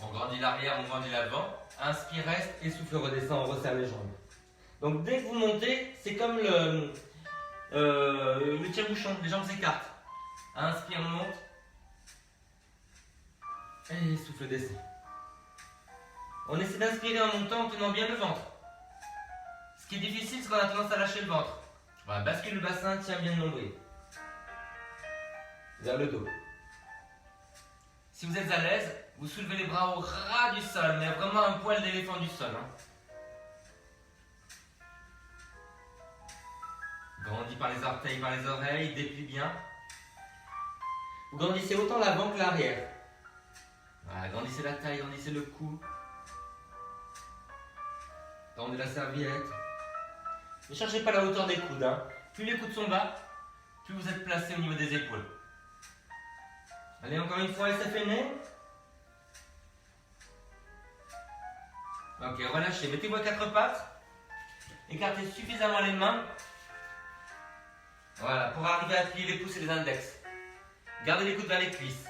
On grandit l'arrière, on grandit l'avant. Inspire, reste et souffle, redescend, on resserre les jambes. Donc dès que vous montez, c'est comme le tire-bouchon, les jambes s'écartent. Inspire, monte. Et souffle, descend. On essaie d'inspirer en montant en tenant bien le ventre. Ce qui est difficile, c'est qu'on a tendance à lâcher le ventre. Voilà, bascule le bassin, tiens bien le nombril. Vers le dos. Si vous êtes à l'aise, vous soulevez les bras au ras du sol, mais vraiment un poil d'éléphant du sol. Hein. Grandis par les orteils, par les oreilles, déplie bien. Vous grandissez autant l'avant que l'arrière. Voilà, grandissez la taille, grandissez le cou. Tendez la serviette. Ne cherchez pas la hauteur des coudes. Hein. Plus les coudes sont bas, plus vous êtes placé au niveau des épaules. Allez, encore une fois, SFN. Ok, relâchez. Mettez-vous à quatre pattes. Écartez suffisamment les mains. Voilà, pour arriver à plier les pouces et les index. Gardez les coudes vers les cuisses.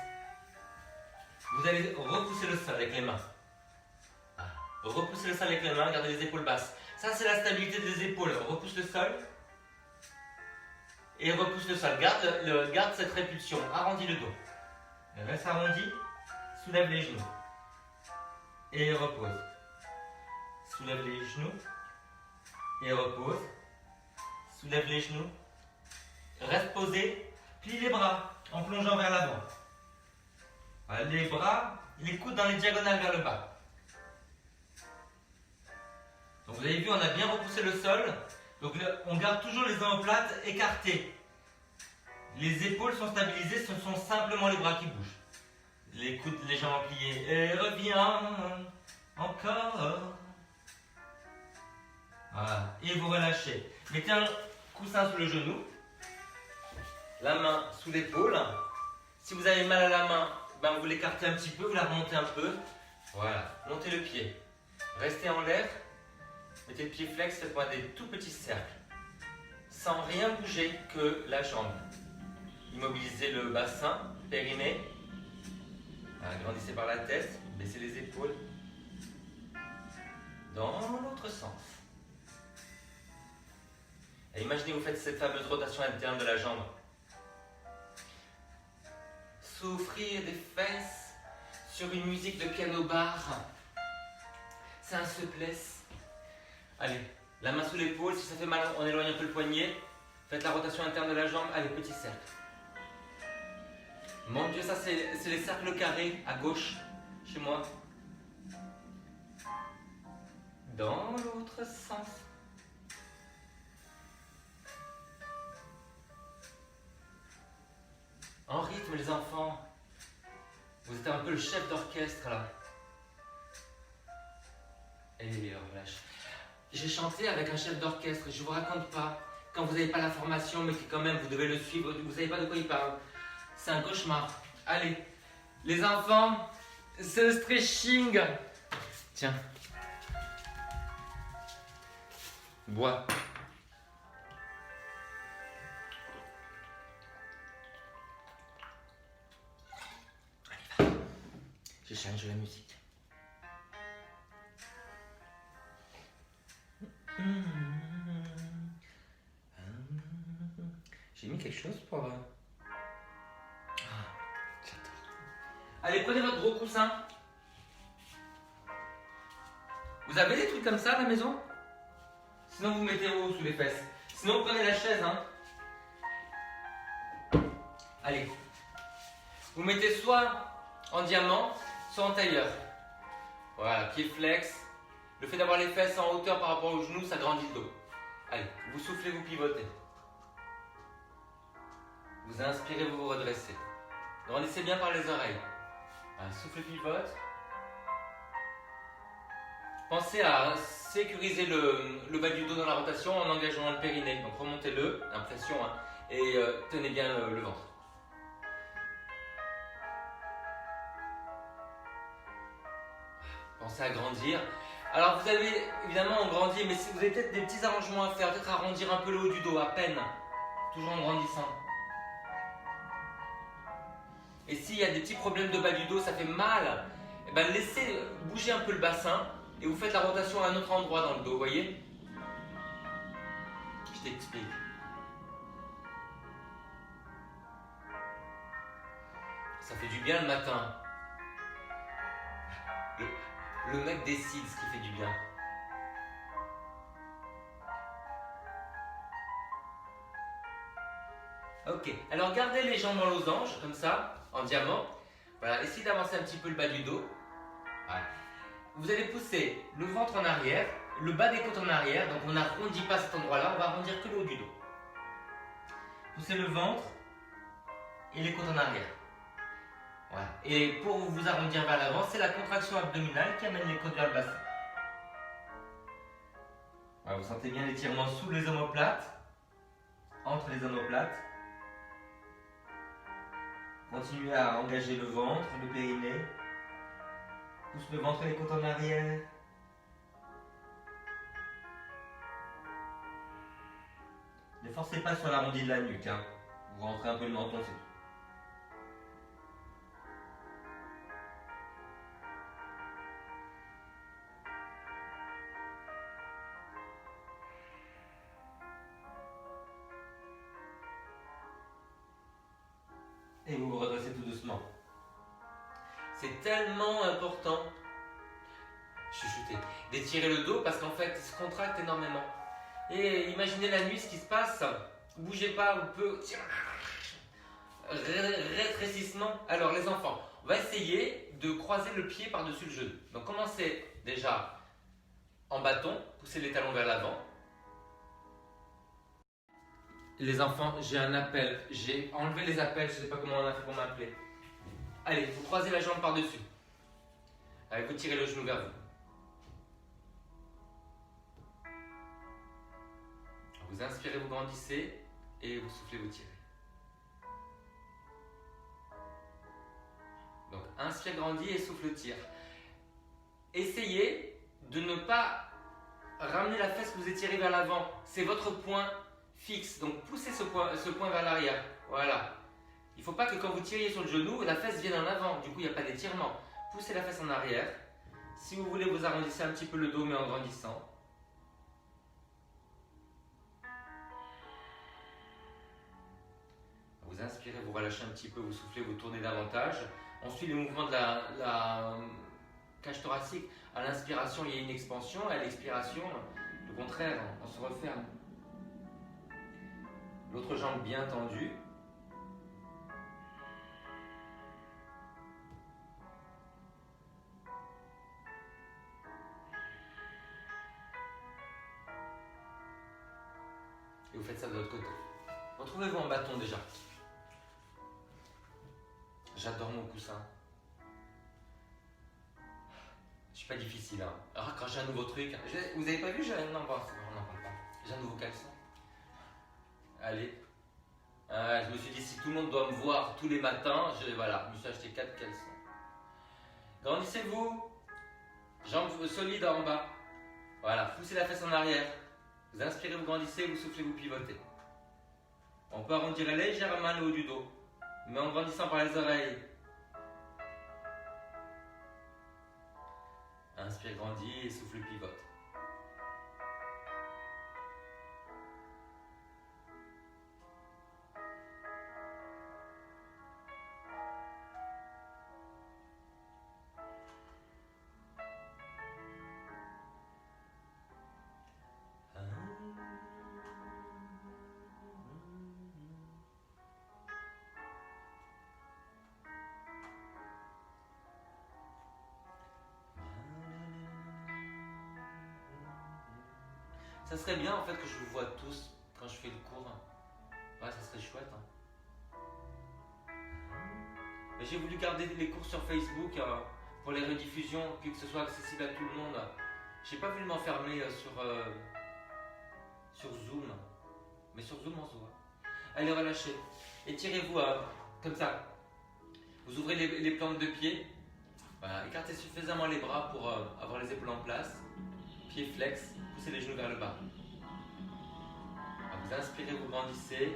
Vous allez repousser le sol avec les mains. Repoussez le sol avec les mains, gardez les épaules basses. Ça, c'est la stabilité des épaules. Repousse le sol. Et repousse le sol. Garde cette répulsion. Arrondis le dos. Reste arrondi. Soulève les genoux. Et repose. Soulève les genoux. Et repose. Soulève les genoux. Reste posé. Plie les bras en plongeant vers l'avant. Les bras, les coudes dans les diagonales vers le bas. Donc vous avez vu, on a bien repoussé le sol. Donc là, on garde toujours les omoplates écartées. Les épaules sont stabilisées, ce sont simplement les bras qui bougent. Les coudes légèrement pliés. Et reviens encore. Voilà. Et vous relâchez. Mettez un coussin sous le genou. La main sous l'épaule. Si vous avez mal à la main, ben vous l'écartez un petit peu, vous la remontez un peu. Voilà. Montez le pied. Restez en l'air. Mettez le pied flex, faites-moi des tout petits cercles. Sans rien bouger que la jambe. Immobilisez le bassin, périnée. Agrandissez par la tête, baissez les épaules. Dans l'autre sens. Et imaginez vous faites cette fameuse rotation interne de la jambe. Souffrir des fesses sur une musique de piano bar. C'est un souplesse. Allez, la main sous l'épaule. Si ça fait mal, on éloigne un peu le poignet. Faites la rotation interne de la jambe. Allez, petit cercle. Mon Dieu, ça c'est les cercles carrés à gauche, chez moi. Dans l'autre sens. En rythme, les enfants. Vous êtes un peu le chef d'orchestre là. Et relâche. J'ai chanté avec un chef d'orchestre, je vous raconte pas. Quand vous n'avez pas la formation, mais que quand même vous devez le suivre, vous savez pas de quoi il parle. C'est un cauchemar. Allez, les enfants, c'est le stretching. Tiens. Bois. Allez, va. Je change la musique. J'ai mis quelque chose pour... j'adore. Allez, prenez votre gros coussin. Vous avez des trucs comme ça à la maison? Sinon, vous mettez haut sous les fesses. Sinon, prenez la chaise. Hein. Allez. Vous mettez soit en diamant, soit en tailleur. Voilà, pied flex. Le fait d'avoir les fesses en hauteur par rapport aux genoux, ça grandit le dos. Allez, vous soufflez, vous pivotez. Vous inspirez, vous vous redressez. Grandissez bien par les oreilles. Voilà, souffle, pivote. Pensez à sécuriser le bas du dos dans la rotation en engageant le périnée. Donc remontez-le, impression, hein, et tenez bien le ventre. Pensez à grandir. Alors vous avez, évidemment on grandit, mais si vous avez peut-être des petits arrangements à faire, peut-être arrondir un peu le haut du dos, à peine, toujours en grandissant. Et s'il y a des petits problèmes de bas du dos, ça fait mal, eh ben laissez bouger un peu le bassin et vous faites la rotation à un autre endroit dans le dos, vous voyez? Je t'explique. Ça fait du bien le matin. Le mec décide ce qui fait du bien. Ok, alors gardez les jambes en losange, comme ça, en diamant. Voilà, essayez d'avancer un petit peu le bas du dos. Voilà. Vous allez pousser le ventre en arrière, le bas des côtes en arrière, donc on n'arrondit pas cet endroit-là, on va arrondir que le haut du dos. Poussez le ventre et les côtes en arrière. Voilà. Et pour vous arrondir vers l'avant, c'est la contraction abdominale qui amène les côtes vers le bassin. Voilà, vous sentez bien l'étirement sous les omoplates, entre les omoplates. Continuez à engager le ventre, le périnée. Pousse le ventre et les côtes en arrière. Ne forcez pas sur l'arrondi de la nuque. Hein. Vous rentrez un peu le menton, c'est tout. Et vous vous redressez tout doucement. C'est tellement important, chuchoter, d'étirer le dos parce qu'en fait, il se contracte énormément. Et imaginez la nuit ce qui se passe. Bougez pas, vous pouvez... Rétrécissement. Alors les enfants, on va essayer de croiser le pied par-dessus le genou. Donc commencez déjà en bâton, poussez les talons vers l'avant. Les enfants, j'ai un appel. J'ai enlevé les appels, je ne sais pas comment on a fait pour m'appeler. Allez, vous croisez la jambe par-dessus. Allez, vous tirez le genou vers vous. Vous inspirez, vous grandissez et vous soufflez, vous tirez. Donc, inspire, grandit et souffle, tire. Essayez de ne pas ramener la fesse que vous étirez vers l'avant. C'est votre point fixe. Donc, poussez ce point vers l'arrière. Voilà. Il ne faut pas que quand vous tiriez sur le genou, la fesse vienne en avant. Du coup, il n'y a pas d'étirement. Poussez la fesse en arrière. Si vous voulez, vous arrondissez un petit peu le dos, mais en grandissant. Vous inspirez, vous relâchez un petit peu, vous soufflez, vous tournez davantage. On suit les mouvements de la cage thoracique. À l'inspiration, il y a une expansion. À l'expiration, le contraire, on se referme. L'autre jambe bien tendue. Et vous faites ça de l'autre côté. Retrouvez-vous en bâton déjà. J'adore mon coussin. Je suis pas difficile. Hein. Alors quand j'ai un nouveau truc, vous avez pas vu, non, bon, on n'en parle pas. J'ai un nouveau caleçon. Allez. Je me suis dit, si tout le monde doit me voir tous les matins, voilà, je me suis acheté 4 caleçons. Grandissez-vous. Jambes solides en bas. Voilà, poussez la fesse en arrière. Vous inspirez, vous grandissez, vous soufflez, vous pivotez. On peut arrondir légèrement le haut du dos, mais en grandissant par les oreilles. Inspire, grandis et souffle, pivote. Ça serait bien en fait que je vous vois tous quand je fais le cours. Ouais, ça serait chouette. Hein. Mais j'ai voulu garder les cours sur Facebook pour les rediffusions, puis que ce soit accessible à tout le monde. J'ai pas voulu m'enfermer sur Zoom. Mais sur Zoom, on se voit. Allez, relâchez. Étirez-vous comme ça. Vous ouvrez les plantes de pied. Voilà. Écartez suffisamment les bras pour avoir les épaules en place. Pieds flex. Poussez les genoux vers le bas. Alors, vous inspirez, vous grandissez.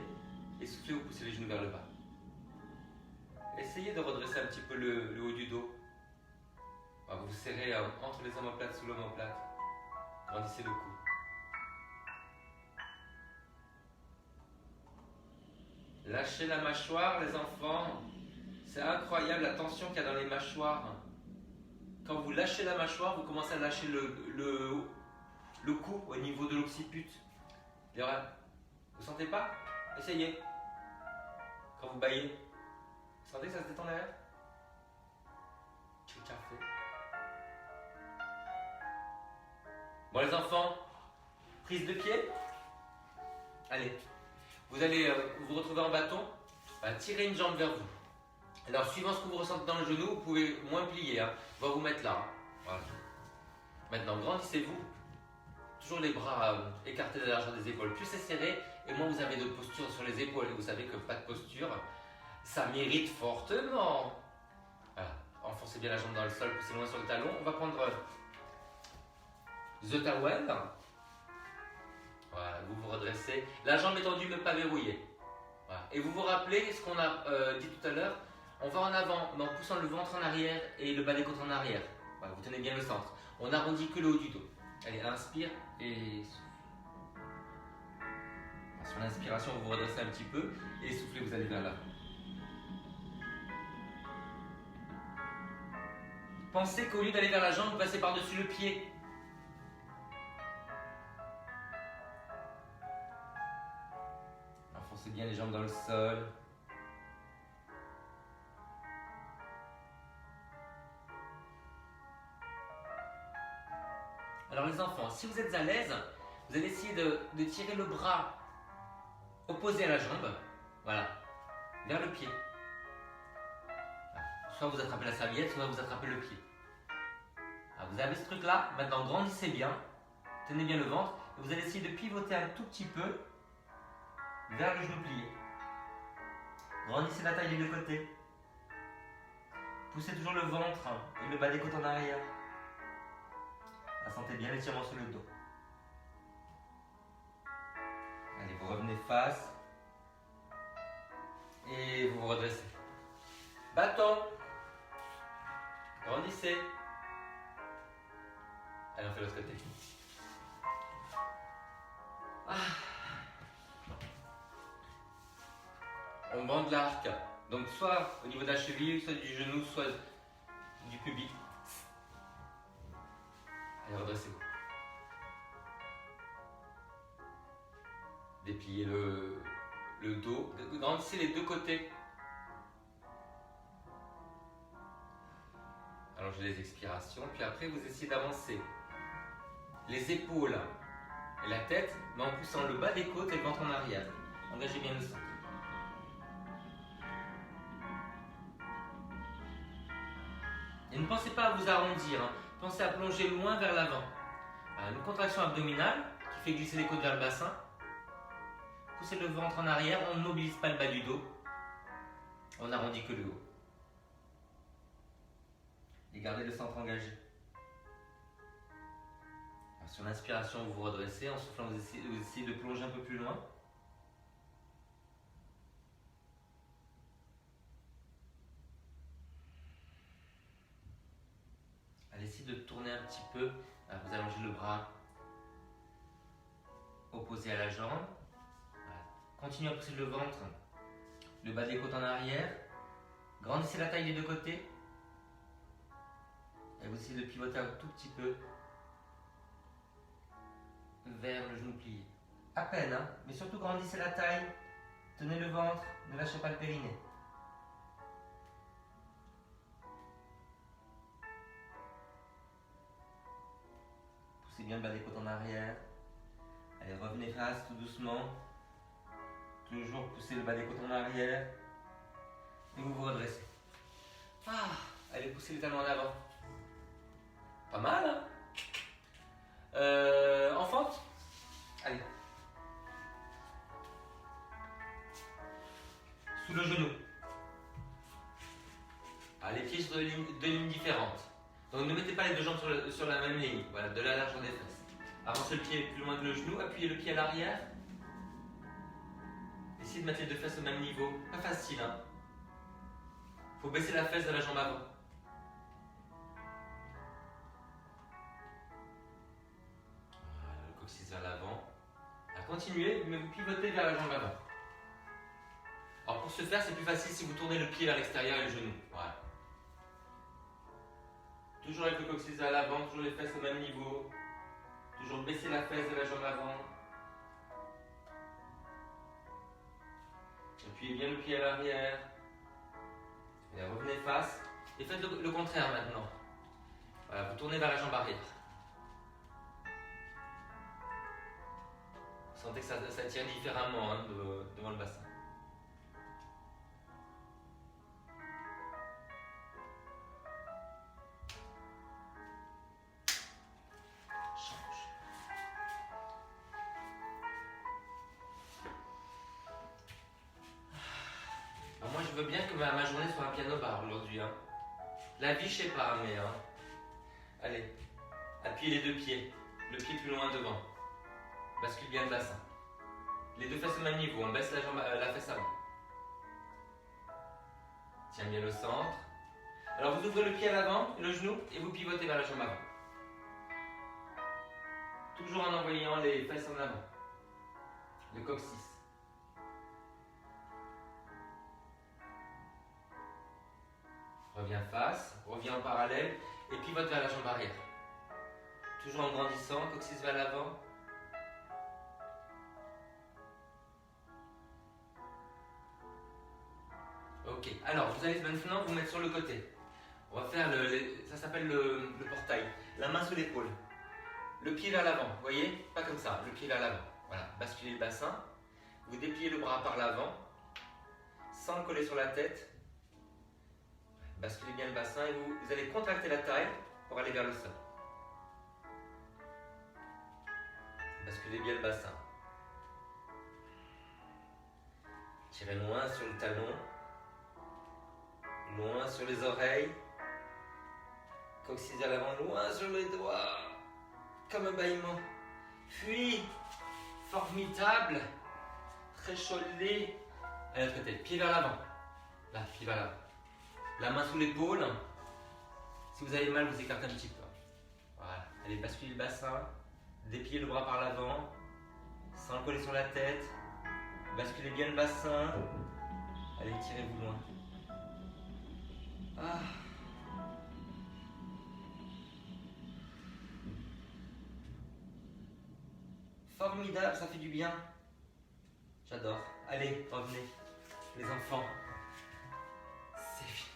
Et soufflez, vous poussez les genoux vers le bas. Essayez de redresser un petit peu le haut du dos. Alors, vous serrez entre les omoplates, sous l'omoplate. Grandissez le cou. Lâchez la mâchoire, les enfants. C'est incroyable la tension qu'il y a dans les mâchoires. Quand vous lâchez la mâchoire, vous commencez à lâcher le cou au niveau de l'occiput. Vous sentez pas? Essayez. Quand vous baillez, vous sentez que ça se détend derrière? Bon les enfants, prise de pied. Allez, vous allez vous retrouver en bâton. Tirez une jambe vers vous. Alors suivant ce que vous ressentez dans le genou, vous pouvez moins plier. Hein. On va vous mettre là. Hein. Voilà. Maintenant, grandissez-vous. Toujours les bras écartés de la largeur des épaules. Plus c'est serré, et moins vous avez de posture sur les épaules. Et vous savez que pas de posture, ça mérite fortement. Voilà. Enfoncez bien la jambe dans le sol, poussez loin sur le talon. On va prendre The Towel. Voilà, vous vous redressez. La jambe est tendue mais pas verrouillée. Voilà. Et vous vous rappelez ce qu'on a dit tout à l'heure. On va en avant, mais en poussant le ventre en arrière et le bas des côtes en arrière. Voilà, vous tenez bien le centre. On n'arrondit que le haut du dos. Allez, inspire et souffle. Sur l'inspiration, vous vous redressez un petit peu et soufflez, vous allez vers là. Pensez qu'au lieu d'aller vers la jambe, vous passez par-dessus le pied. Enfoncez bien les jambes dans le sol. Alors les enfants, si vous êtes à l'aise, vous allez essayer de tirer le bras opposé à la jambe, voilà, vers le pied. Soit vous attrapez la serviette, soit vous attrapez le pied. Alors, vous avez ce truc là, maintenant grandissez bien, tenez bien le ventre, et vous allez essayer de pivoter un tout petit peu vers le genou plié. Grandissez la taille des deux côtés. Poussez toujours le ventre et le bas des côtes en arrière. Sentez bien l'étirement sur le dos. Allez, vous revenez face. Et vous vous redressez. Bâton. Grandissez. Allez, on fait l'autre côté. Ah. On bande l'arc. Donc soit au niveau de la cheville, soit du genou, soit du pubis. Allez, redressez-vous. Dépliez le dos. Grandissez les deux côtés. Allongez les expirations. Puis après, vous essayez d'avancer les épaules et la tête, mais en poussant le bas des côtes et le ventre en arrière. Engagez bien le centre. Et ne pensez pas à vous arrondir, hein. Pensez à plonger loin vers l'avant. Une contraction abdominale qui fait glisser les côtes vers le bassin. Poussez le ventre en arrière, on ne mobilise pas le bas du dos. On arrondit que le haut. Et gardez le centre engagé. Alors, sur l'inspiration, vous vous redressez. En soufflant, vous essayez de plonger un peu plus loin. Allez, essayez de tourner un petit peu. Alors, vous allongez le bras opposé à la jambe. Voilà. Continuez à pousser le ventre, le bas des côtes en arrière. Grandissez la taille des deux côtés. Et vous essayez de pivoter un tout petit peu vers le genou plié. À peine, hein, mais surtout grandissez la taille. Tenez le ventre, ne lâchez pas le périnée. Poussez bien le bas des côtes en arrière. Allez, revenez face tout doucement. Toujours poussez le bas des côtes en arrière. Et vous vous redressez. Allez, poussez les talons en avant. Pas mal, hein? En fente. Allez. Sous le genou. Les pieds sur deux lignes différentes. Donc ne mettez pas les deux jambes sur la même ligne. Voilà, de la largeur des fesses. Avancez le pied plus loin que le genou, appuyez le pied à l'arrière. Essayez de mettre les deux fesses au même niveau. Pas facile, hein? Faut baisser la fesse de la jambe avant. Voilà, le coccyx vers l'avant. Continuez, mais vous pivotez vers la jambe avant. Alors pour ce faire, c'est plus facile si vous tournez le pied vers l'extérieur et le genou. Voilà. Toujours avec le coccyx vers l'avant, toujours les fesses au même niveau. Toujours baisser la fesse de la jambe avant. Appuyez bien le pied à l'arrière. Et revenez face. Et faites le contraire maintenant. Voilà, vous tournez vers la jambe arrière. Vous sentez que ça tient différemment, hein, devant le bassin. Change. Alors moi je veux bien que ma journée soit un piano bar aujourd'hui. Hein. La vie je sais pas, mais hein. Allez, appuyez les deux pieds, le pied plus loin devant. Bascule bien le bassin. Les deux fesses au même niveau, on baisse la fesse avant. Tiens bien le centre. Alors vous ouvrez le pied à l'avant, le genou, et vous pivotez vers la jambe avant. Toujours en envoyant les fesses en avant. Le coccyx. Reviens face, reviens en parallèle, et pivote vers la jambe arrière. Toujours en grandissant, coccyx vers l'avant. Ok, alors vous allez maintenant vous mettre sur le côté. On va faire ça s'appelle le portail. La main sous l'épaule. Le pied vers l'avant, vous voyez? Pas comme ça, le pied vers l'avant. Voilà, basculez le bassin. Vous dépliez le bras par l'avant, sans le coller sur la tête. Basculez bien le bassin et vous allez contracter la taille pour aller vers le sol. Basculez bien le bassin. Tirez loin sur le talon. Loin sur les oreilles. Coccyx vers l'avant, loin sur les doigts. Comme un bâillement. Puis, formidable. Très chaud le nez. Allez, l'autre côté. Pied vers l'avant. Là, pied vers l'avant. La main sous l'épaule. Si vous avez mal, vous écartez un petit peu. Voilà. Allez, basculez le bassin. Dépliez le bras par l'avant. Sans le coller sur la tête. Basculez bien le bassin. Allez, tirez-vous loin. Ah. Formidable, ça fait du bien. J'adore. Allez, revenez. Les enfants. C'est fini.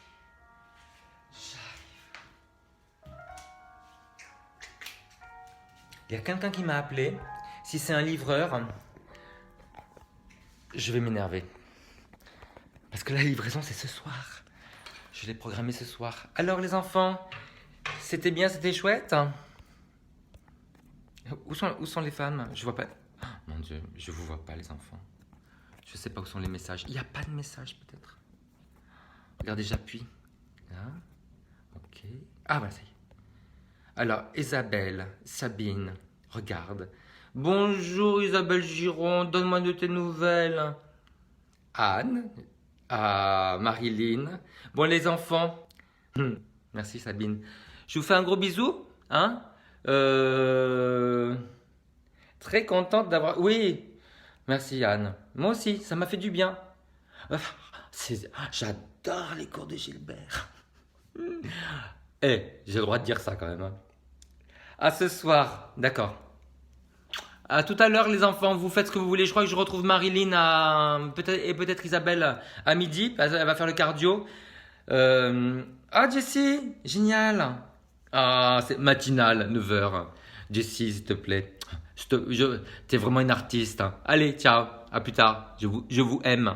J'arrive. Il y a quelqu'un qui m'a appelé. Si c'est un livreur, je vais m'énerver. Parce que la livraison, c'est ce soir. Je l'ai programmé ce soir. Alors les enfants, c'était bien, c'était chouette. Où sont les femmes? Je vois pas. Oh, mon Dieu, je vous vois pas les enfants. Je sais pas où sont les messages. Il n'y a pas de message peut-être. Regardez, j'appuie. Là. Ok. Ah voilà, ça y est. Alors, Isabelle, Sabine, regarde. Bonjour Isabelle Giron, donne-moi de tes nouvelles. Anne, Marilyn. Bon les enfants. Merci Sabine. Je vous fais un gros bisou. Hein? Très contente d'avoir... Oui, merci Anne. Moi aussi, ça m'a fait du bien. J'adore les cours de Gilbert. J'ai le droit de dire ça quand même. Hein. À ce soir, d'accord. À tout à l'heure les enfants, vous faites ce que vous voulez. Je crois que je retrouve Marilyn peut-être Isabelle à midi. Elle va faire le cardio. Jessie, génial. C'est matinal, 9h. Jessie, s'il te plaît. T'es vraiment une artiste. Allez, ciao. À plus tard. Je vous aime.